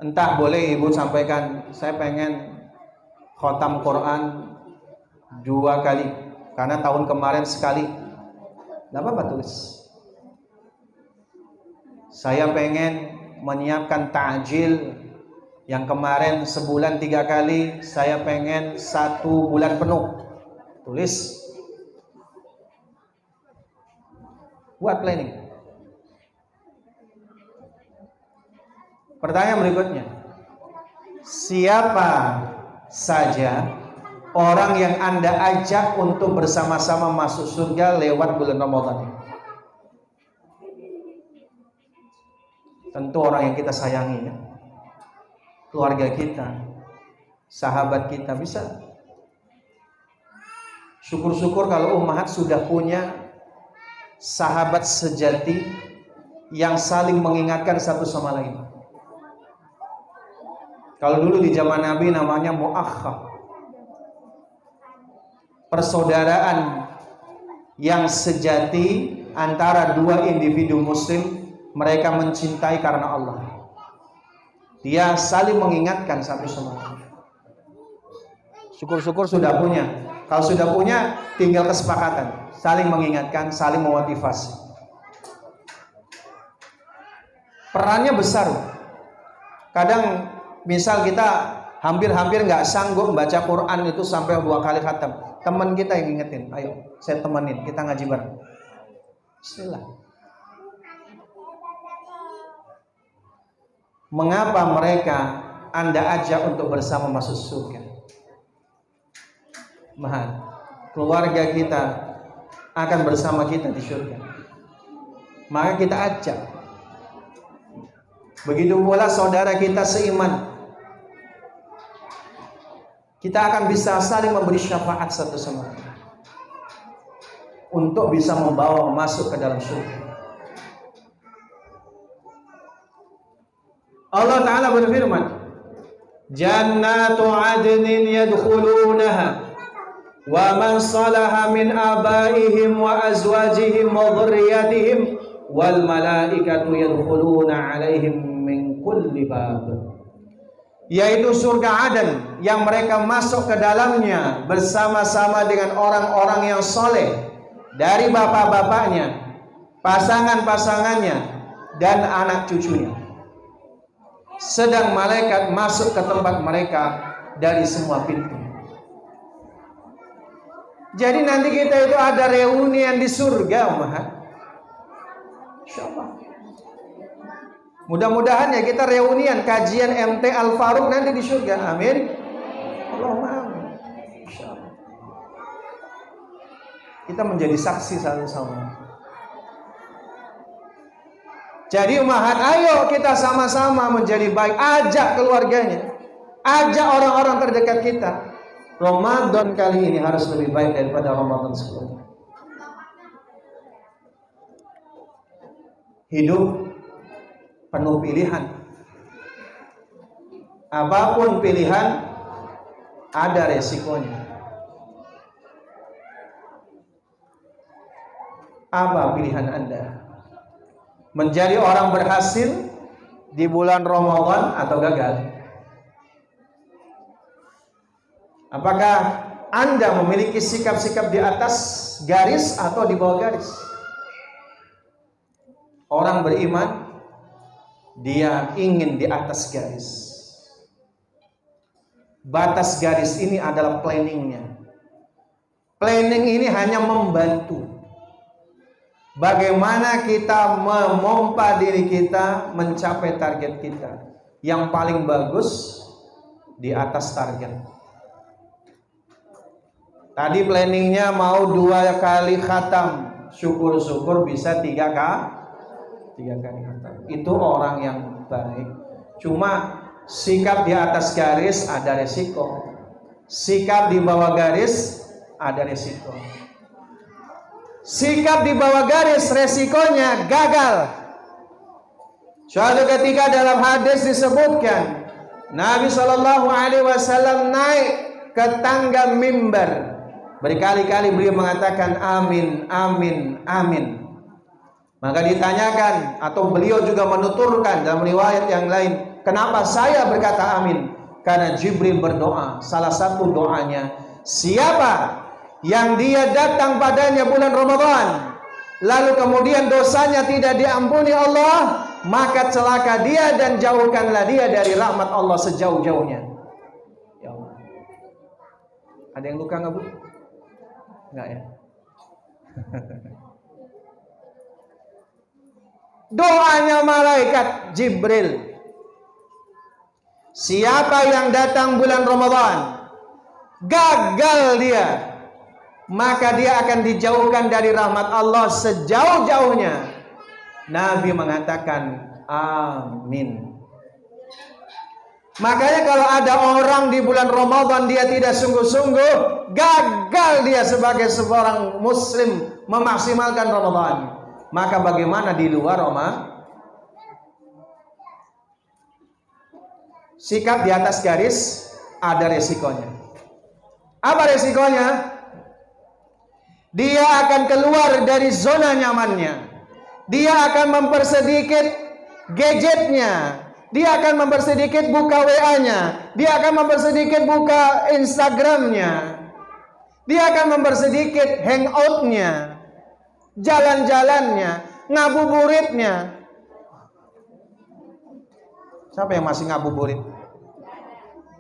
S1: Entah boleh ibu sampaikan, saya pengen khotam Quran 2 kali, karena tahun kemarin sekali. Tidak apa-apa, tulis. Saya pengen menyiapkan ta'jil, yang kemarin sebulan 3 kali, saya pengen 1 bulan penuh. Tulis. Buat planning. Pertanyaan berikutnya, siapa saja orang yang Anda ajak untuk bersama-sama masuk surga lewat bulan Ramadan? Tentu orang yang kita sayangi, ya. Keluarga kita, sahabat kita, bisa. Syukur-syukur kalau ummahat sudah punya sahabat sejati yang saling mengingatkan satu sama lain. Kalau dulu di zaman Nabi namanya mu'akhah, persaudaraan yang sejati antara 2 individu muslim. Mereka mencintai karena Allah. Dia saling mengingatkan satu sama lain. Syukur-syukur sudah punya. Kalau sudah punya, tinggal kesepakatan, saling mengingatkan, saling memotivasi. Perannya besar. Kadang misal kita hampir-hampir nggak sanggup baca Quran itu sampai 2 kali khatam, teman kita yang ngingetin, ayo saya temenin, kita ngaji bareng. Bismillah. Mengapa mereka Anda ajak untuk bersama masuk surga? Mahal. Keluarga kita akan bersama kita di surga. Maka kita ajak. Begitu pula saudara kita seiman. Kita akan bisa saling memberi syafaat satu sama lain untuk bisa membawa masuk ke dalam surga. Allah Ta'ala berfirman, Jannatu adnin yadkhulunaha wa man salaha min abaihim wa azwajihim wa dhurriyyatihim wal malaikatu yadkhuluna alaihim min kulli bab. Yaitu surga Aden yang mereka masuk ke dalamnya bersama-sama dengan orang-orang yang soleh dari bapak-bapaknya, pasangan-pasangannya, dan anak cucunya. Sedang malaikat masuk ke tempat mereka dari semua pintu. Jadi nanti kita itu ada reunian di surga, umat. Insyaallah. Mudah-mudahan ya kita reunian kajian MT Al Faruq nanti di surga. Amin. Allahumma amin. Insyaallah. Kita menjadi saksi satu sama lain. Jadi umahat, ayo kita sama-sama menjadi baik. Ajak keluarganya, ajak orang-orang terdekat kita. Ramadan kali ini harus lebih baik daripada Ramadan sebelumnya. Hidup penuh pilihan. Apapun pilihan, ada resikonya. Apa pilihan Anda? Menjadi orang berhasil di bulan Ramadan atau gagal? Apakah Anda memiliki sikap-sikap di atas garis atau di bawah garis? Orang beriman dia ingin di atas garis. Batas garis ini adalah planningnya. Planning ini hanya membantu bagaimana kita memompa diri kita mencapai target kita. Yang paling bagus di atas target. Tadi planningnya mau 2 kali khatam, syukur-syukur bisa 3 kali khatam. Itu orang yang baik. Cuma sikap di atas garis ada resiko, sikap di bawah garis ada resiko. Sikap di bawah garis resikonya gagal. Suatu ketika dalam hadis disebutkan Nabi SAW naik ke tangga mimbar. Berkali-kali beliau mengatakan amin, amin, amin. Maka ditanyakan, atau beliau juga menuturkan dalam riwayat yang lain, kenapa saya berkata amin? Karena Jibril berdoa. Salah satu doanya, siapa yang dia datang padanya bulan Ramadan, lalu kemudian dosanya tidak diampuni Allah, maka celaka dia dan jauhkanlah dia dari rahmat Allah sejauh-jauhnya. Ya Allah. Ada yang luka nggak, Bu? Enggak ya? Doanya malaikat Jibril. Siapa yang datang bulan Ramadan, gagal dia, maka dia akan dijauhkan dari rahmat Allah sejauh-jauhnya. Nabi mengatakan amin. Makanya kalau ada orang di bulan Ramadan dia tidak sungguh-sungguh, gagal dia sebagai seorang muslim memaksimalkan Ramadan. Maka bagaimana di luar Ramadan? Sikap di atas garis ada resikonya. Apa resikonya? Dia akan keluar dari zona nyamannya. Dia akan mempersedikit gadgetnya. Dia akan mempersedikit buka WA-nya. Dia akan mempersedikit buka Instagram-nya. Dia akan mempersedikit hangout-nya, jalan-jalannya, ngabuburitnya. Siapa yang masih ngabuburit?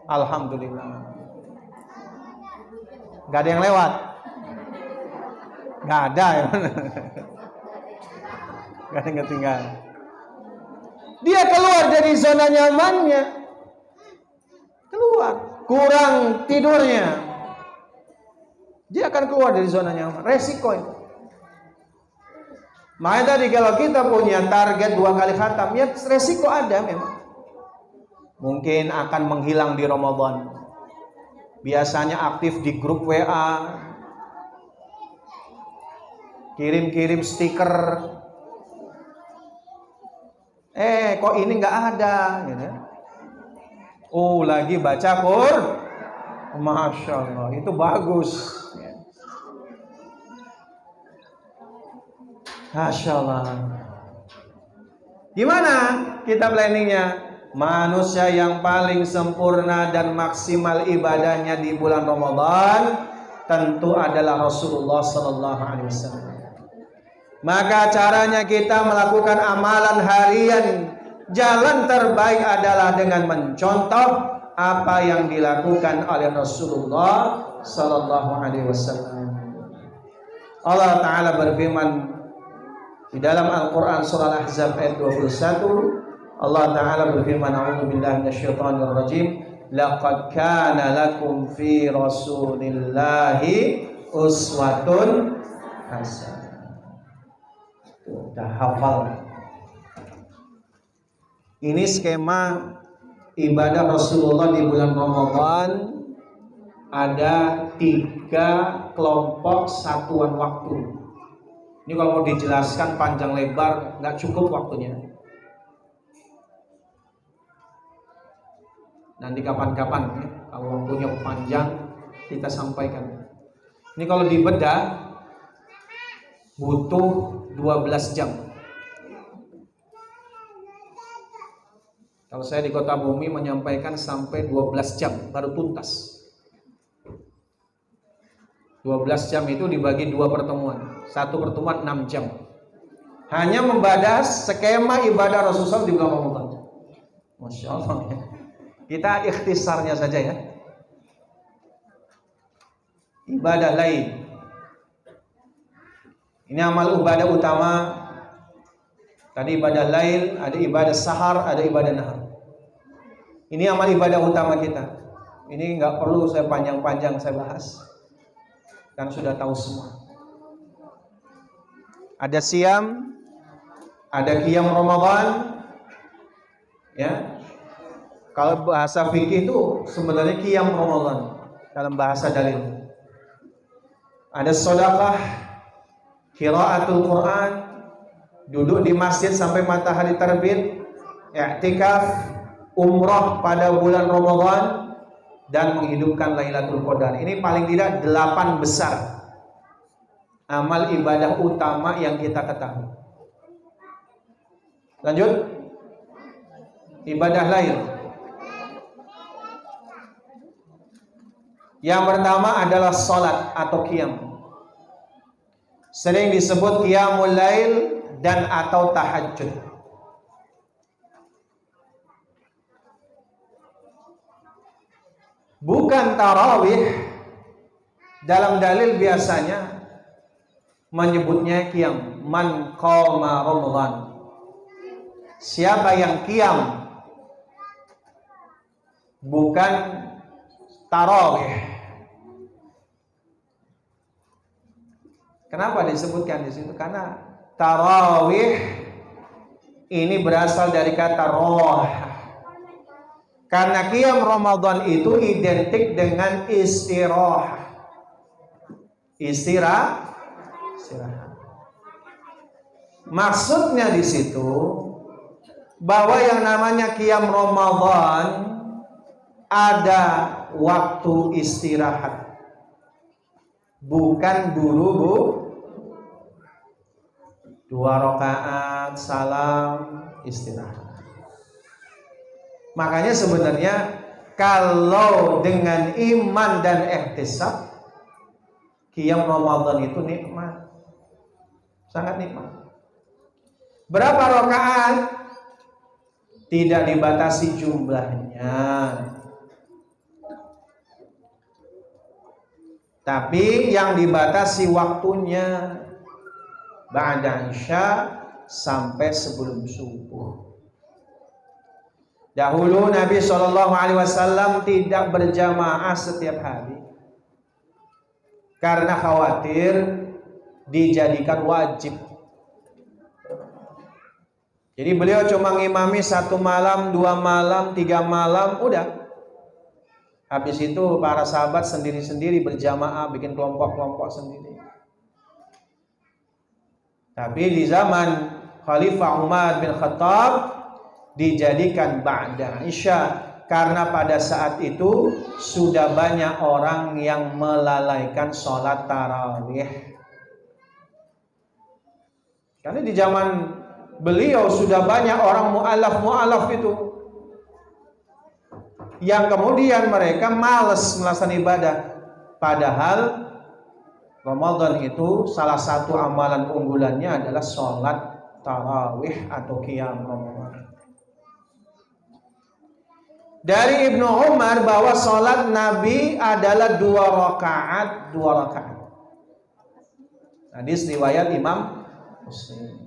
S1: Alhamdulillah. Gak ada yang lewat. Gak ada ya. Gak ada yang ketinggalan. Dia keluar dari zona nyamannya. Keluar. Kurang tidurnya. Dia akan keluar dari zona nyaman. Resiko itu. Makanya tadi kalau kita punya target 2 kali khatam, ya resiko ada memang. Mungkin akan menghilang di Ramadan. Biasanya aktif di grup WA. Kirim-kirim stiker. Kok ini nggak ada, gitu. Oh, lagi baca Quran. Masya Allah, itu bagus. Masya Allah. Gimana kita planningnya? Manusia yang paling sempurna dan maksimal ibadahnya di bulan Ramadan tentu adalah Rasulullah Sallallahu Alaihi Wasallam. Maka caranya kita melakukan amalan harian, jalan terbaik adalah dengan mencontoh apa yang dilakukan oleh Rasulullah Sallallahu Alaihi Wasallam. Allah Ta'ala berfirman di dalam Al-Quran surah Al-Ahzab ayat 21. Allah Ta'ala berfirman, a'udzubillahi minasyaitonir rajim, laqad kana lakum fi rasulillahi uswatun hasanah. Sudah hafal. Ini skema ibadah Rasulullah di bulan Ramadan. Ada 3 kelompok satuan waktu. Ini kalau mau dijelaskan panjang lebar nggak cukup waktunya. Nanti kapan-kapan ya, kalau waktunya panjang kita sampaikan. Ini kalau dibedah butuh 12 jam. Kalau saya di Kota Bumi menyampaikan sampai 12 jam baru tuntas. 12 jam itu dibagi 2 pertemuan. 1 pertemuan 6 jam. Hanya membahas skema ibadah Rasulullah di bulan Ramadan. Masya Allah. Kita ikhtisarnya saja ya. Ibadah lain. Ini amal ibadah utama. Tadi ibadah lail, ada ibadah sahar, ada ibadah nahar. Ini amal ibadah utama kita. Ini nggak perlu saya panjang-panjang saya bahas, kan sudah tahu semua. Ada siam, ada qiyam Ramadan, ya. Kalau bahasa fikih itu sebenarnya qiyam Ramadan dalam bahasa dalil. Ada sedekah, qiraatul Quran, duduk di masjid sampai matahari terbit, i'tikaf, umrah pada bulan Ramadan, dan menghidupkan Lailatul Qadar. Ini paling tidak 8 besar amal ibadah utama yang kita ketahui. Lanjut, ibadah lain. Yang pertama adalah salat atau qiyam. Sering disebut qiyamul lail dan atau tahajud. Bukan tarawih. Dalam dalil biasanya menyebutnya qiyam. Man qama Ramadan. Siapa yang qiyam, bukan tarawih. Kenapa disebutkan di situ? Karena tarawih ini berasal dari kata roh. Karena qiyam Ramadan itu identik dengan istirahat. Istirahat. Maksudnya di situ bahwa yang namanya qiyam Ramadan ada waktu istirahat. Bukan buru-buru 2 rakaat salam istirahat. Makanya sebenarnya kalau dengan iman dan ihtisab, qiyam Ramadan itu nikmat. Sangat nikmat. Berapa rakaat? Tidak dibatasi jumlahnya. Tapi yang dibatasi waktunya ba'da isya sampai sebelum subuh. Dahulu Nabi SAW tidak berjamaah setiap hari karena khawatir dijadikan wajib. Jadi beliau cuma ngimami 1 malam, 2 malam, 3 malam, udah. Habis itu para sahabat sendiri-sendiri berjamaah, bikin kelompok-kelompok sendiri. Tapi di zaman Khalifah Umar bin Khattab dijadikan ba'da isya, karena pada saat itu sudah banyak orang yang melalaikan sholat tarawih. Karena di zaman beliau sudah banyak orang mu'alaf itu yang kemudian mereka malas melaksanakan ibadah. Padahal Ramadan itu salah satu amalan unggulannya adalah sholat tarawih atau qiyam Ramadan. Dari Ibnu Umar bahwa sholat Nabi adalah 2 rakaat. Hadis riwayat Imam Muslim.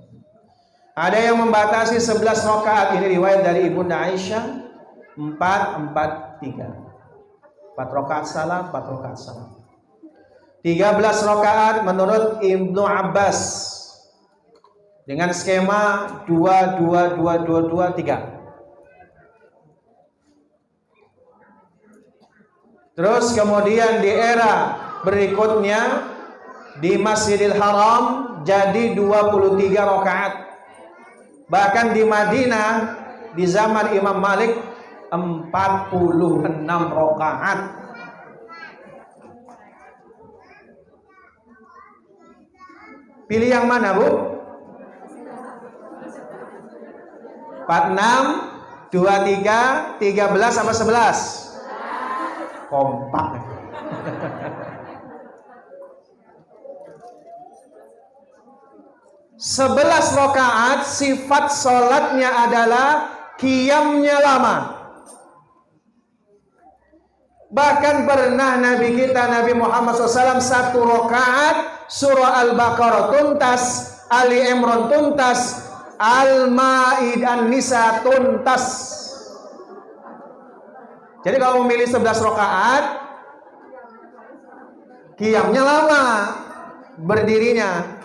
S1: Ada yang membatasi 11 rakaat. Ini riwayat dari Ibunda Aisyah. 4, 4, 3. 4 rakaat salam, 4 rakaat salam. 13 rakaat menurut Ibnu Abbas dengan skema 2, 2, 2, 2, 2, 3. Terus kemudian di era berikutnya di Masjidil Haram jadi 23 rakaat. Bahkan di Madinah di zaman Imam Malik 46 rakaat. Pilih yang mana, Bu? 46, 23, 13 sama 11? Kompak. Sebelas rakaat sifat sholatnya adalah qiyamnya lama. Bahkan pernah Nabi kita Nabi Muhammad SAW satu rakaat surah Al-Baqarah tuntas, Ali Imran tuntas, Al-Maidah, An-Nisa tuntas. Jadi kalau memilih 11 rakaat, qiyamnya lama, berdirinya.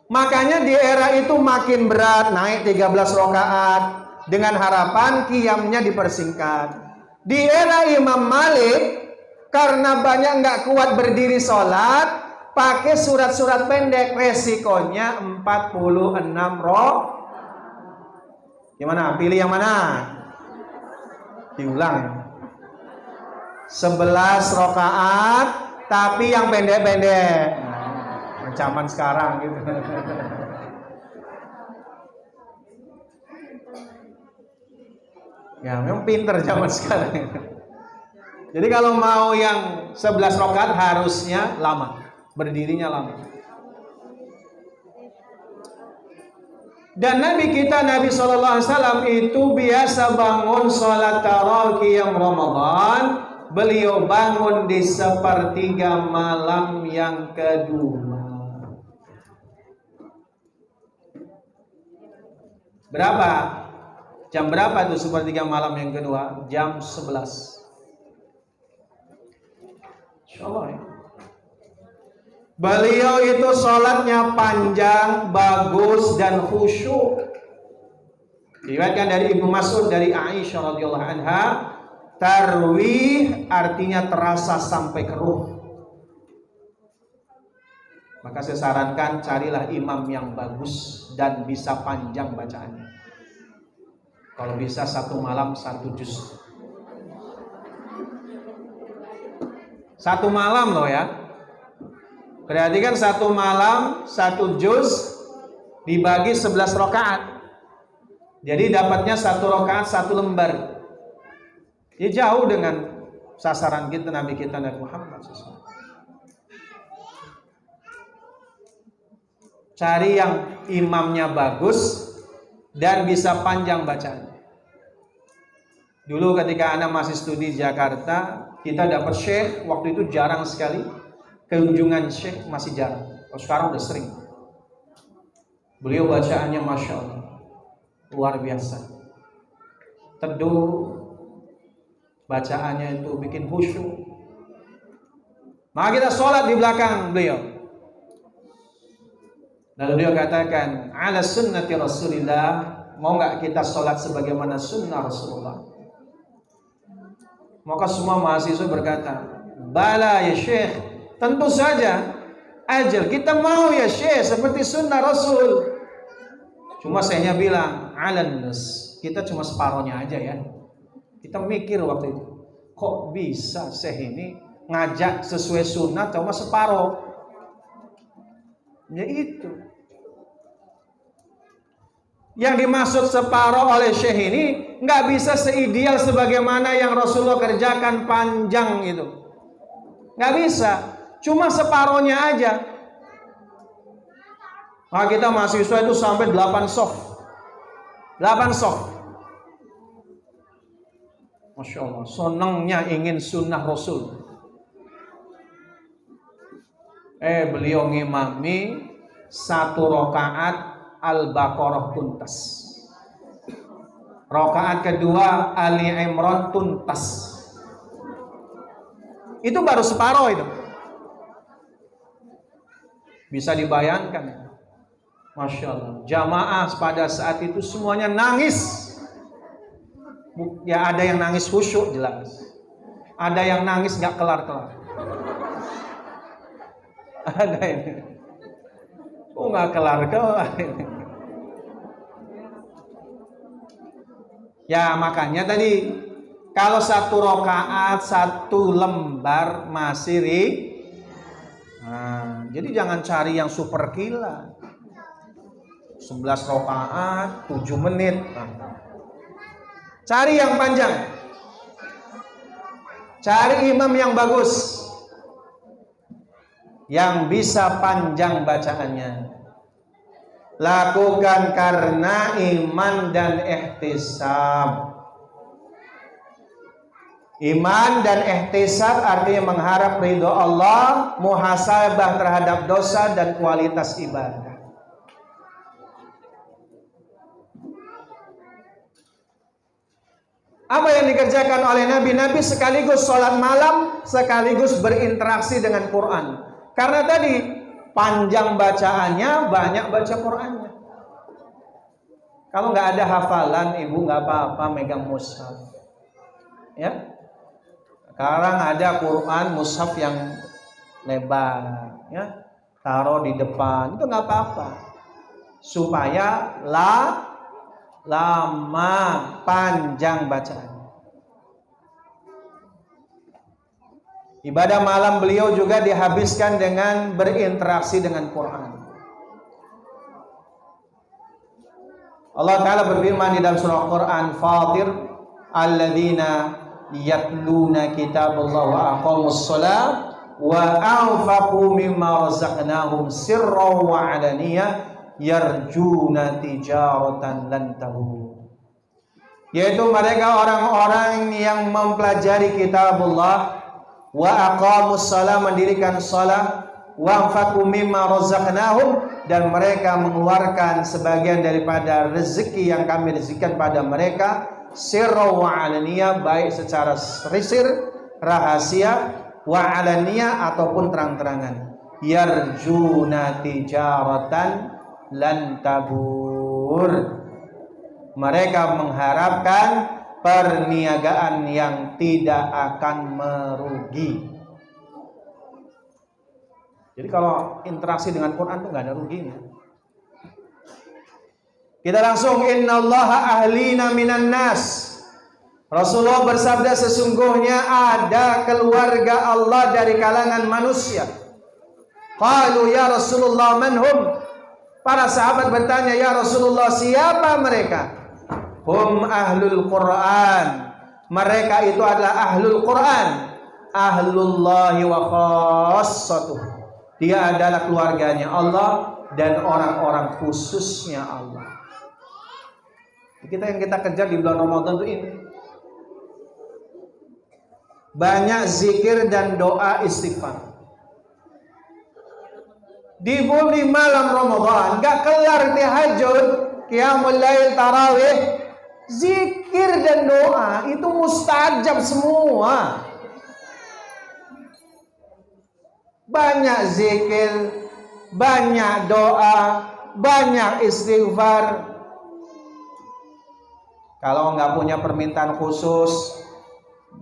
S1: Makanya di era itu makin berat, naik 13 rakaat dengan harapan qiyamnya dipersingkat. Di era Imam Malik, karena banyak nggak kuat berdiri sholat, pakai surat-surat pendek, resikonya 46 roh. Gimana? Pilih yang mana? Diulang. 11 rakaat, tapi yang pendek-pendek. Ancaman sekarang gitu. Ya, memang pinter zaman sekarang. Jadi kalau mau yang 11 rakaat harusnya lama, berdirinya lama. Dan Nabi kita Nabi SAW itu biasa bangun sholat tarawih qiyam Ramadan. Beliau bangun di sepertiga malam yang kedua. Berapa? Jam berapa itu sepertiga malam yang kedua? Jam 11. Insyaallah ya. Beliau itu sholatnya panjang, bagus dan khusyuk. Diriwayatkan dari Ibnu Mas'ud dari Aisyah radhiyallahu anha, tarwih artinya terasa sampai ke ruh. Maka saya sarankan carilah imam yang bagus dan bisa panjang bacaannya. Kalau bisa satu malam 1 juz. Satu malam loh ya. Berarti kan satu malam 1 juz dibagi 11 rakaat. Jadi dapatnya 1 rakaat 1 lembar. Ya jauh dengan sasaran kita Nabi kita Nabi Muhammad SAW. Cari yang imamnya bagus dan bisa panjang bacaan. Dulu ketika anak masih studi di Jakarta, kita dapat syekh, waktu itu jarang sekali. Kunjungan syekh masih jarang. Kalau sekarang udah sering. Beliau bacaannya Masya Allah, luar biasa. Teduh, bacaannya itu bikin khusyuk. Maka kita sholat di belakang beliau. Lalu beliau katakan, ala sunnati Rasulillah, mau nggak kita sholat sebagaimana sunnah Rasulullah? Maka semua mahasiswa berkata, bala ya syekh, tentu saja. Ajal, kita mau ya syekh seperti sunnah Rasul. Cuma sayanya bilang, alan nas, kita cuma separohnya aja ya. Kita mikir waktu itu, kok bisa syekh ini ngajak sesuai sunnah cuma separoh? Ya itu. Yang dimaksud separoh oleh syekh ini nggak bisa seideal sebagaimana yang Rasulullah kerjakan panjang itu. Nggak bisa, cuma separohnya aja. Maka kita mahasiswa itu sampai 8 soft. 8 soft. Masya Allah, senangnya ingin sunnah Rasul. Beliau ngimami 1 rakaat Al-Baqarah tuntas. Rakaat kedua Ali Imran tuntas. Itu baru separuh itu. Bisa dibayangkan. Masya Allah. Jamaah pada saat itu semuanya nangis. Ya ada yang nangis khusyuk jelas. Ada yang nangis gak kelar-kelar. Ada ini. Oh gak kelar-kelar ini. Ya makanya tadi kalau 1 rakaat 1 lembar masih jadi jangan cari yang super gila. 11 rakaat 7 menit. Cari yang panjang. Cari imam yang bagus, yang bisa panjang bacaannya. Lakukan karena iman dan ihtisab. Iman dan ihtisab artinya mengharap ridho Allah, muhasabah terhadap dosa dan kualitas ibadah. Apa yang dikerjakan oleh Nabi? Nabi sekaligus sholat malam, sekaligus berinteraksi dengan Quran. Karena tadi panjang bacaannya, banyak baca Qurannya. Kalau nggak ada hafalan, ibu nggak apa-apa megang mushaf. Ya. Sekarang ada Quran mushaf yang lebar, ya, taruh di depan, itu nggak apa-apa, supaya lama panjang bacaan. Ibadah malam beliau juga dihabiskan dengan berinteraksi dengan Quran. Allah Ta'ala berfirman di dalam surah Quran Fatir, alladzina yatluna kitaballah wa aqamus shalah wa anfaqu mimma razaqnahum sirran wa alaniyah yarjuna tijaratan lan tabur. Yaitu mereka orang-orang yang mempelajari kitabullah wa aqamus shalah, mendirikan shalah, wa anfaqu mimma razaqnahum, dan mereka mengeluarkan sebagian daripada rezeki yang kami rezekikan pada mereka, sirra wa alaniyah, baik secara sir, rahasia, wa alaniyah ataupun terang-terangan. Yarjuna tijaratan lan tabur. Mereka mengharapkan perniagaan yang tidak akan merugi. Jadi kalau interaksi dengan Quran itu nggak ada ruginya. Kita langsung, innallaha ahlina minan nas. Rasulullah bersabda, sesungguhnya ada keluarga Allah dari kalangan manusia. Qalu ya Rasulullah manhum. Para sahabat bertanya, ya Rasulullah, siapa mereka? Hum ahlul Quran. Mereka itu adalah ahlul Quran. Ahlullahi wa khassatuh. Dia adalah keluarganya Allah dan orang-orang khususnya Allah. Kita yang kita kejar di bulan Ramadan itu ini. Banyak zikir dan doa istighfar. Di malam Ramadan gak kelar tahajud, qiyamul lail, tarawih, zikir dan doa itu mustajab semua. Banyak zikir, banyak doa, banyak istighfar. Kalau nggak punya permintaan khusus,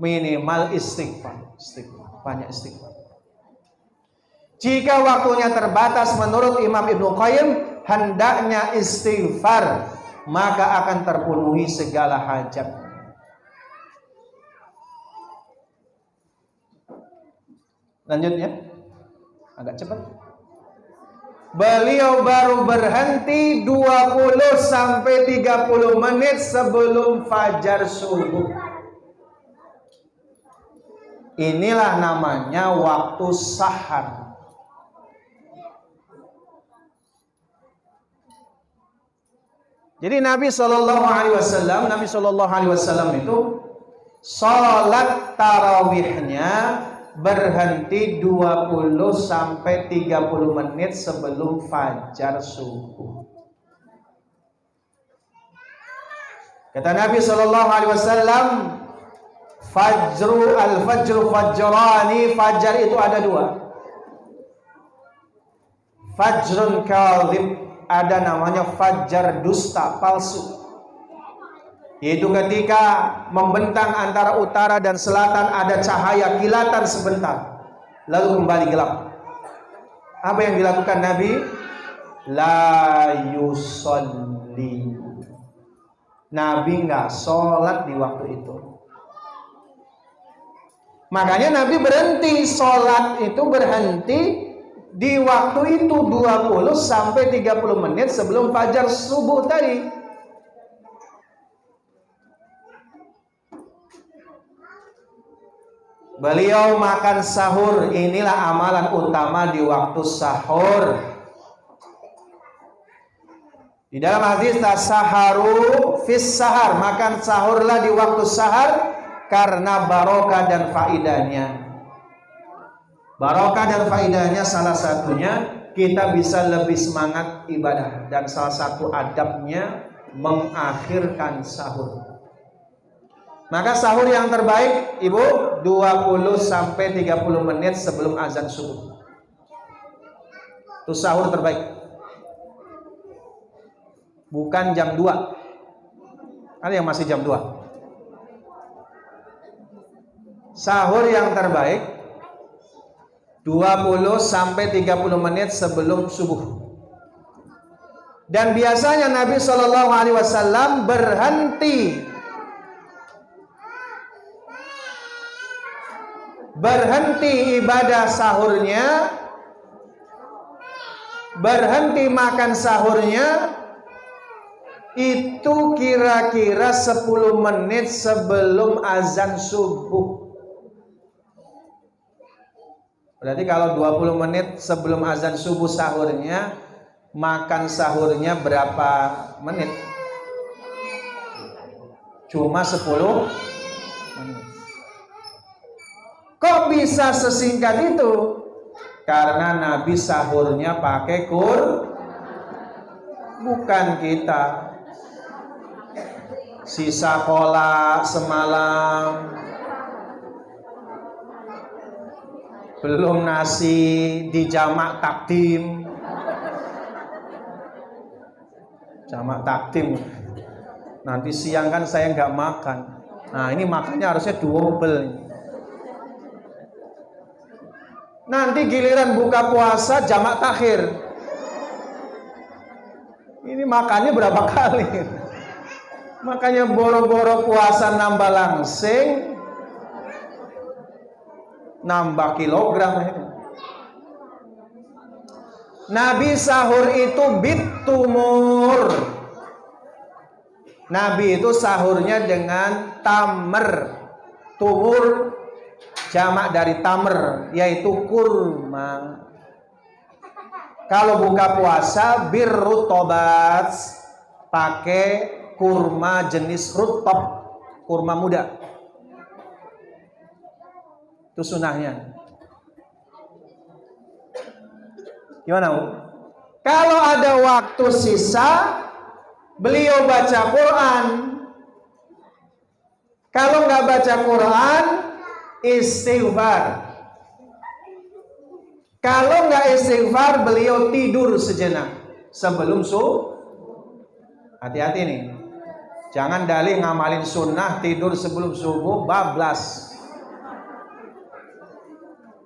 S1: minimal istighfar, banyak istighfar. Jika waktunya terbatas, menurut Imam Ibnu Qayyim, hendaknya istighfar, maka akan terpenuhi segala hajat. Lanjutnya, agak cepat. Beliau baru berhenti 20 sampai 30 menit sebelum fajar subuh. Inilah namanya waktu sahar. Jadi Nabi Shallallahu Alaihi Wasallam itu sholat tarawihnya berhenti 20 sampai 30 menit sebelum fajar subuh. Kata Nabi Shallallahu Alaihi Wasallam, al-fajru fajrani, fajar itu ada dua. Fajrun kadhib, ada namanya fajar dusta, palsu. Yaitu ketika membentang antara utara dan selatan, ada cahaya kilatan sebentar, lalu kembali gelap. Apa yang dilakukan Nabi? La yusolli. Nabi nggak sholat di waktu itu. Makanya Nabi berhenti sholat itu, berhenti di waktu itu 20 sampai 30 menit sebelum fajar subuh tadi. Beliau makan sahur. Inilah amalan utama di waktu sahur. Di dalam hadis tasaharu fis sahar, makan sahurlah di waktu sahar karena barokah dan faidahnya. Barokah dan faidahnya salah satunya kita bisa lebih semangat ibadah, dan salah satu adabnya mengakhirkan sahur. Maka sahur yang terbaik, Ibu, 20 sampai 30 menit sebelum azan subuh. Itu sahur terbaik. Bukan jam 2. Ada yang masih jam 2. Sahur yang terbaik 20 sampai 30 menit sebelum subuh. Dan biasanya Nabi Shallallahu alaihi wasallam berhenti ibadah sahurnya, berhenti makan sahurnya itu kira-kira 10 menit sebelum azan subuh. Berarti kalau 20 menit sebelum azan subuh sahurnya, makan sahurnya berapa menit? Cuma 10 menit. Kok bisa sesingkat itu? Karena Nabi sahurnya pakai bukan kita. Sisa kolak semalam, belum nasi di jamak takdim. Jamak takdim, nanti siang kan saya nggak makan. Nah ini makannya harusnya double. Nanti giliran buka puasa jamak takhir, ini makannya berapa kali? Makanya boro-boro puasa nambah langsing, nambah kilogram. Nabi sahur itu bitumur. Nabi itu sahurnya dengan tamr. Tumur jamak dari tamr, yaitu kurma. Kalau buka puasa birrutobat, pakai kurma jenis rutob, kurma muda. Itu sunahnya. Gimana, Bu? Kalau ada waktu sisa, beliau baca Quran. Kalau nggak baca Quran, istighfar. Kalau nggak istighfar, beliau tidur sejenak sebelum subuh. Hati-hati nih. Jangan dalih ngamalin sunnah tidur sebelum subuh, bablas.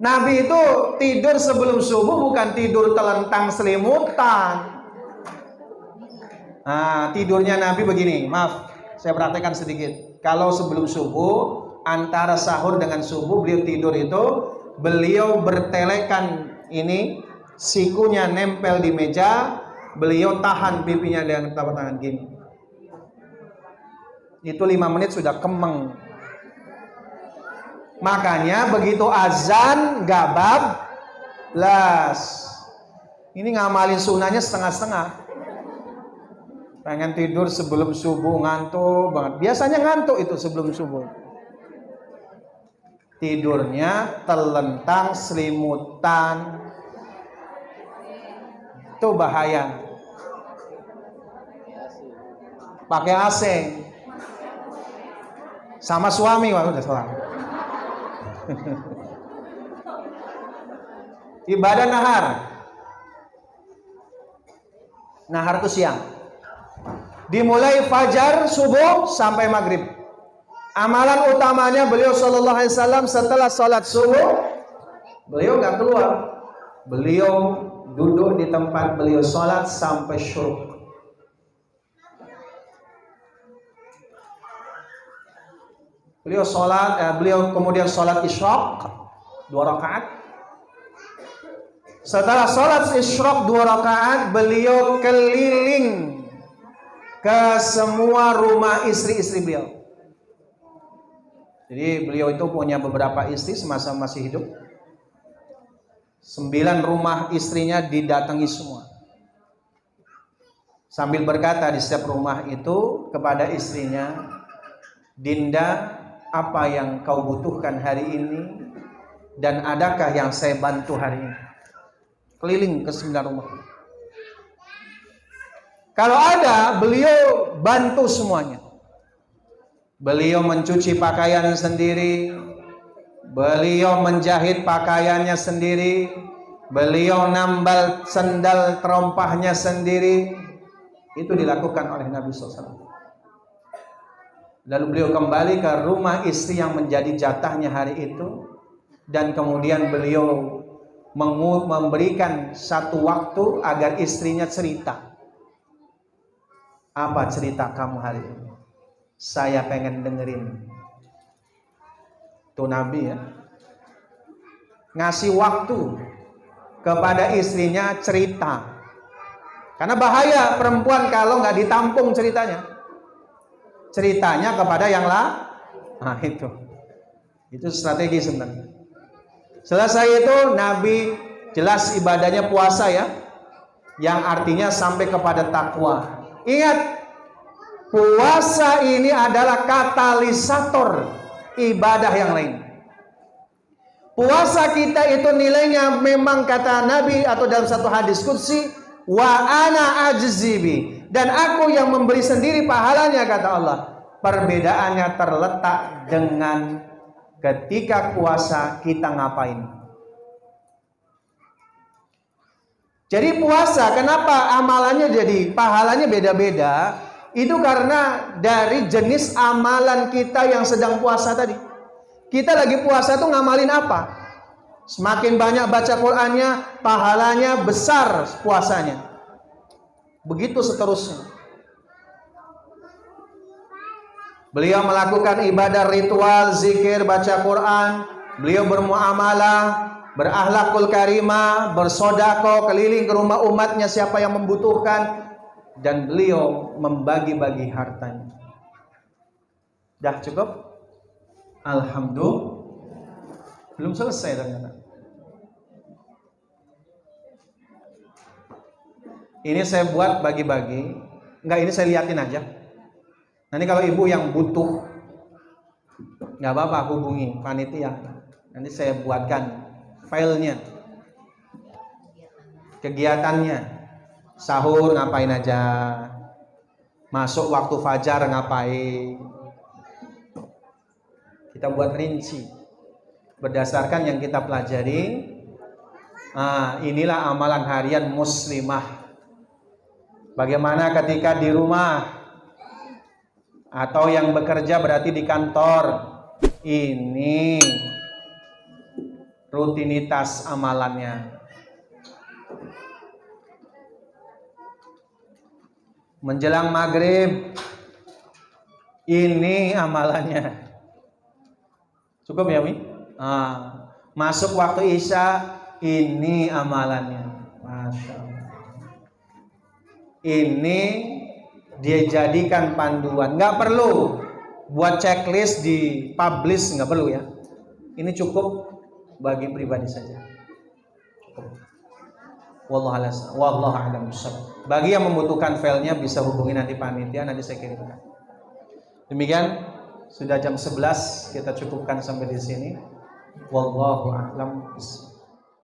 S1: Nabi itu tidur sebelum subuh bukan tidur telentang selimutan. Nah, tidurnya Nabi begini. Maaf, saya praktekkan sedikit. Kalau sebelum subuh, antara sahur dengan subuh beliau tidur itu, beliau bertelekan ini, sikunya nempel di meja, beliau tahan pipinya dengan telapak tangan gini. Itu 5 menit sudah kemeng. Makanya begitu azan gak bablas. Ini ngamalin sunahnya setengah-setengah. Pengen tidur sebelum subuh, ngantuk banget. Biasanya ngantuk itu sebelum subuh. Tidurnya telentang selimutan. Itu bahaya. Pakai AC. Sama suami, wah udah salah. Ibadah nahar. Nahar itu siang. Dimulai fajar, subuh sampai maghrib. Amalan utamanya beliau sallallahu alaihi wasallam setelah sholat subuh, beliau nggak keluar. Beliau duduk di tempat beliau sholat sampai syuruk. Beliau kemudian sholat isyraq 2 rakaat. Setelah sholat isyraq 2 rakaat, beliau keliling ke semua rumah istri-istri beliau. Jadi beliau itu punya beberapa istri semasa masih hidup. 9 rumah istrinya didatangi semua. sambil berkata di setiap rumah itu kepada istrinya, Dinda, apa yang kau butuhkan hari ini dan adakah yang saya bantu hari ini? Keliling ke 9 rumah. Kalau ada, beliau bantu semuanya. Beliau mencuci pakaian sendiri, beliau menjahit pakaiannya sendiri, beliau nambal sendal terompahnya sendiri. Itu dilakukan oleh Nabi SAW. Lalu beliau kembali ke rumah istri yang menjadi jatahnya hari itu, dan kemudian beliau memberikan satu waktu agar istrinya cerita. Apa cerita kamu hari ini? Saya pengen dengerin. Tuh Nabi ya, ngasih waktu kepada istrinya cerita. Karena bahaya perempuan kalau nggak ditampung ceritanya. Ceritanya kepada yang lain. Nah itu strategi sebenarnya. Selesai itu Nabi jelas ibadahnya puasa ya, yang artinya sampai kepada takwa. Ingat, puasa ini adalah katalisator ibadah yang lain. Puasa kita itu nilainya memang kata Nabi atau dalam satu hadis qudsi, wa ana ajzibi, dan aku yang memberi sendiri pahalanya kata Allah. Perbedaannya terletak dengan ketika puasa kita ngapain. Jadi puasa, kenapa amalannya jadi pahalanya beda-beda? Itu karena dari jenis amalan kita yang sedang puasa tadi. Kita lagi puasa tuh ngamalin apa? Semakin banyak baca Qur'annya, pahalanya besar puasanya. Begitu seterusnya. Beliau melakukan ibadah ritual, zikir, baca Quran. Beliau bermuamalah, berakhlakul karimah, bersodako, keliling ke rumah umatnya siapa yang membutuhkan, dan beliau membagi-bagi hartanya. Dah cukup? Alhamdulillah. Belum selesai ternyata. Ini saya buat bagi-bagi. Enggak, ini saya liatin aja. Nanti kalau ibu yang butuh, nggak apa-apa, hubungi panitia. Nanti saya buatkan filenya, kegiatannya, sahur ngapain aja, masuk waktu fajar ngapain, kita buat rinci berdasarkan yang kita pelajari. Nah, inilah amalan harian muslimah. Bagaimana ketika di rumah atau yang bekerja berarti di kantor, ini rutinitas amalannya. Menjelang maghrib, ini amalannya. Cukup ya Mi? Masuk waktu isya, ini amalannya. Masya Allah. Ini dia jadikan panduan. Nggak perlu buat checklist di publish, nggak perlu ya. Ini cukup bagi pribadi saja. Wallahu a'lam bishawab. Bagi yang membutuhkan filenya bisa hubungi nanti panitia, nanti saya kirimkan. Demikian, sudah jam 11, kita cukupkan sampai di sini. Wallahu a'lam bishawab.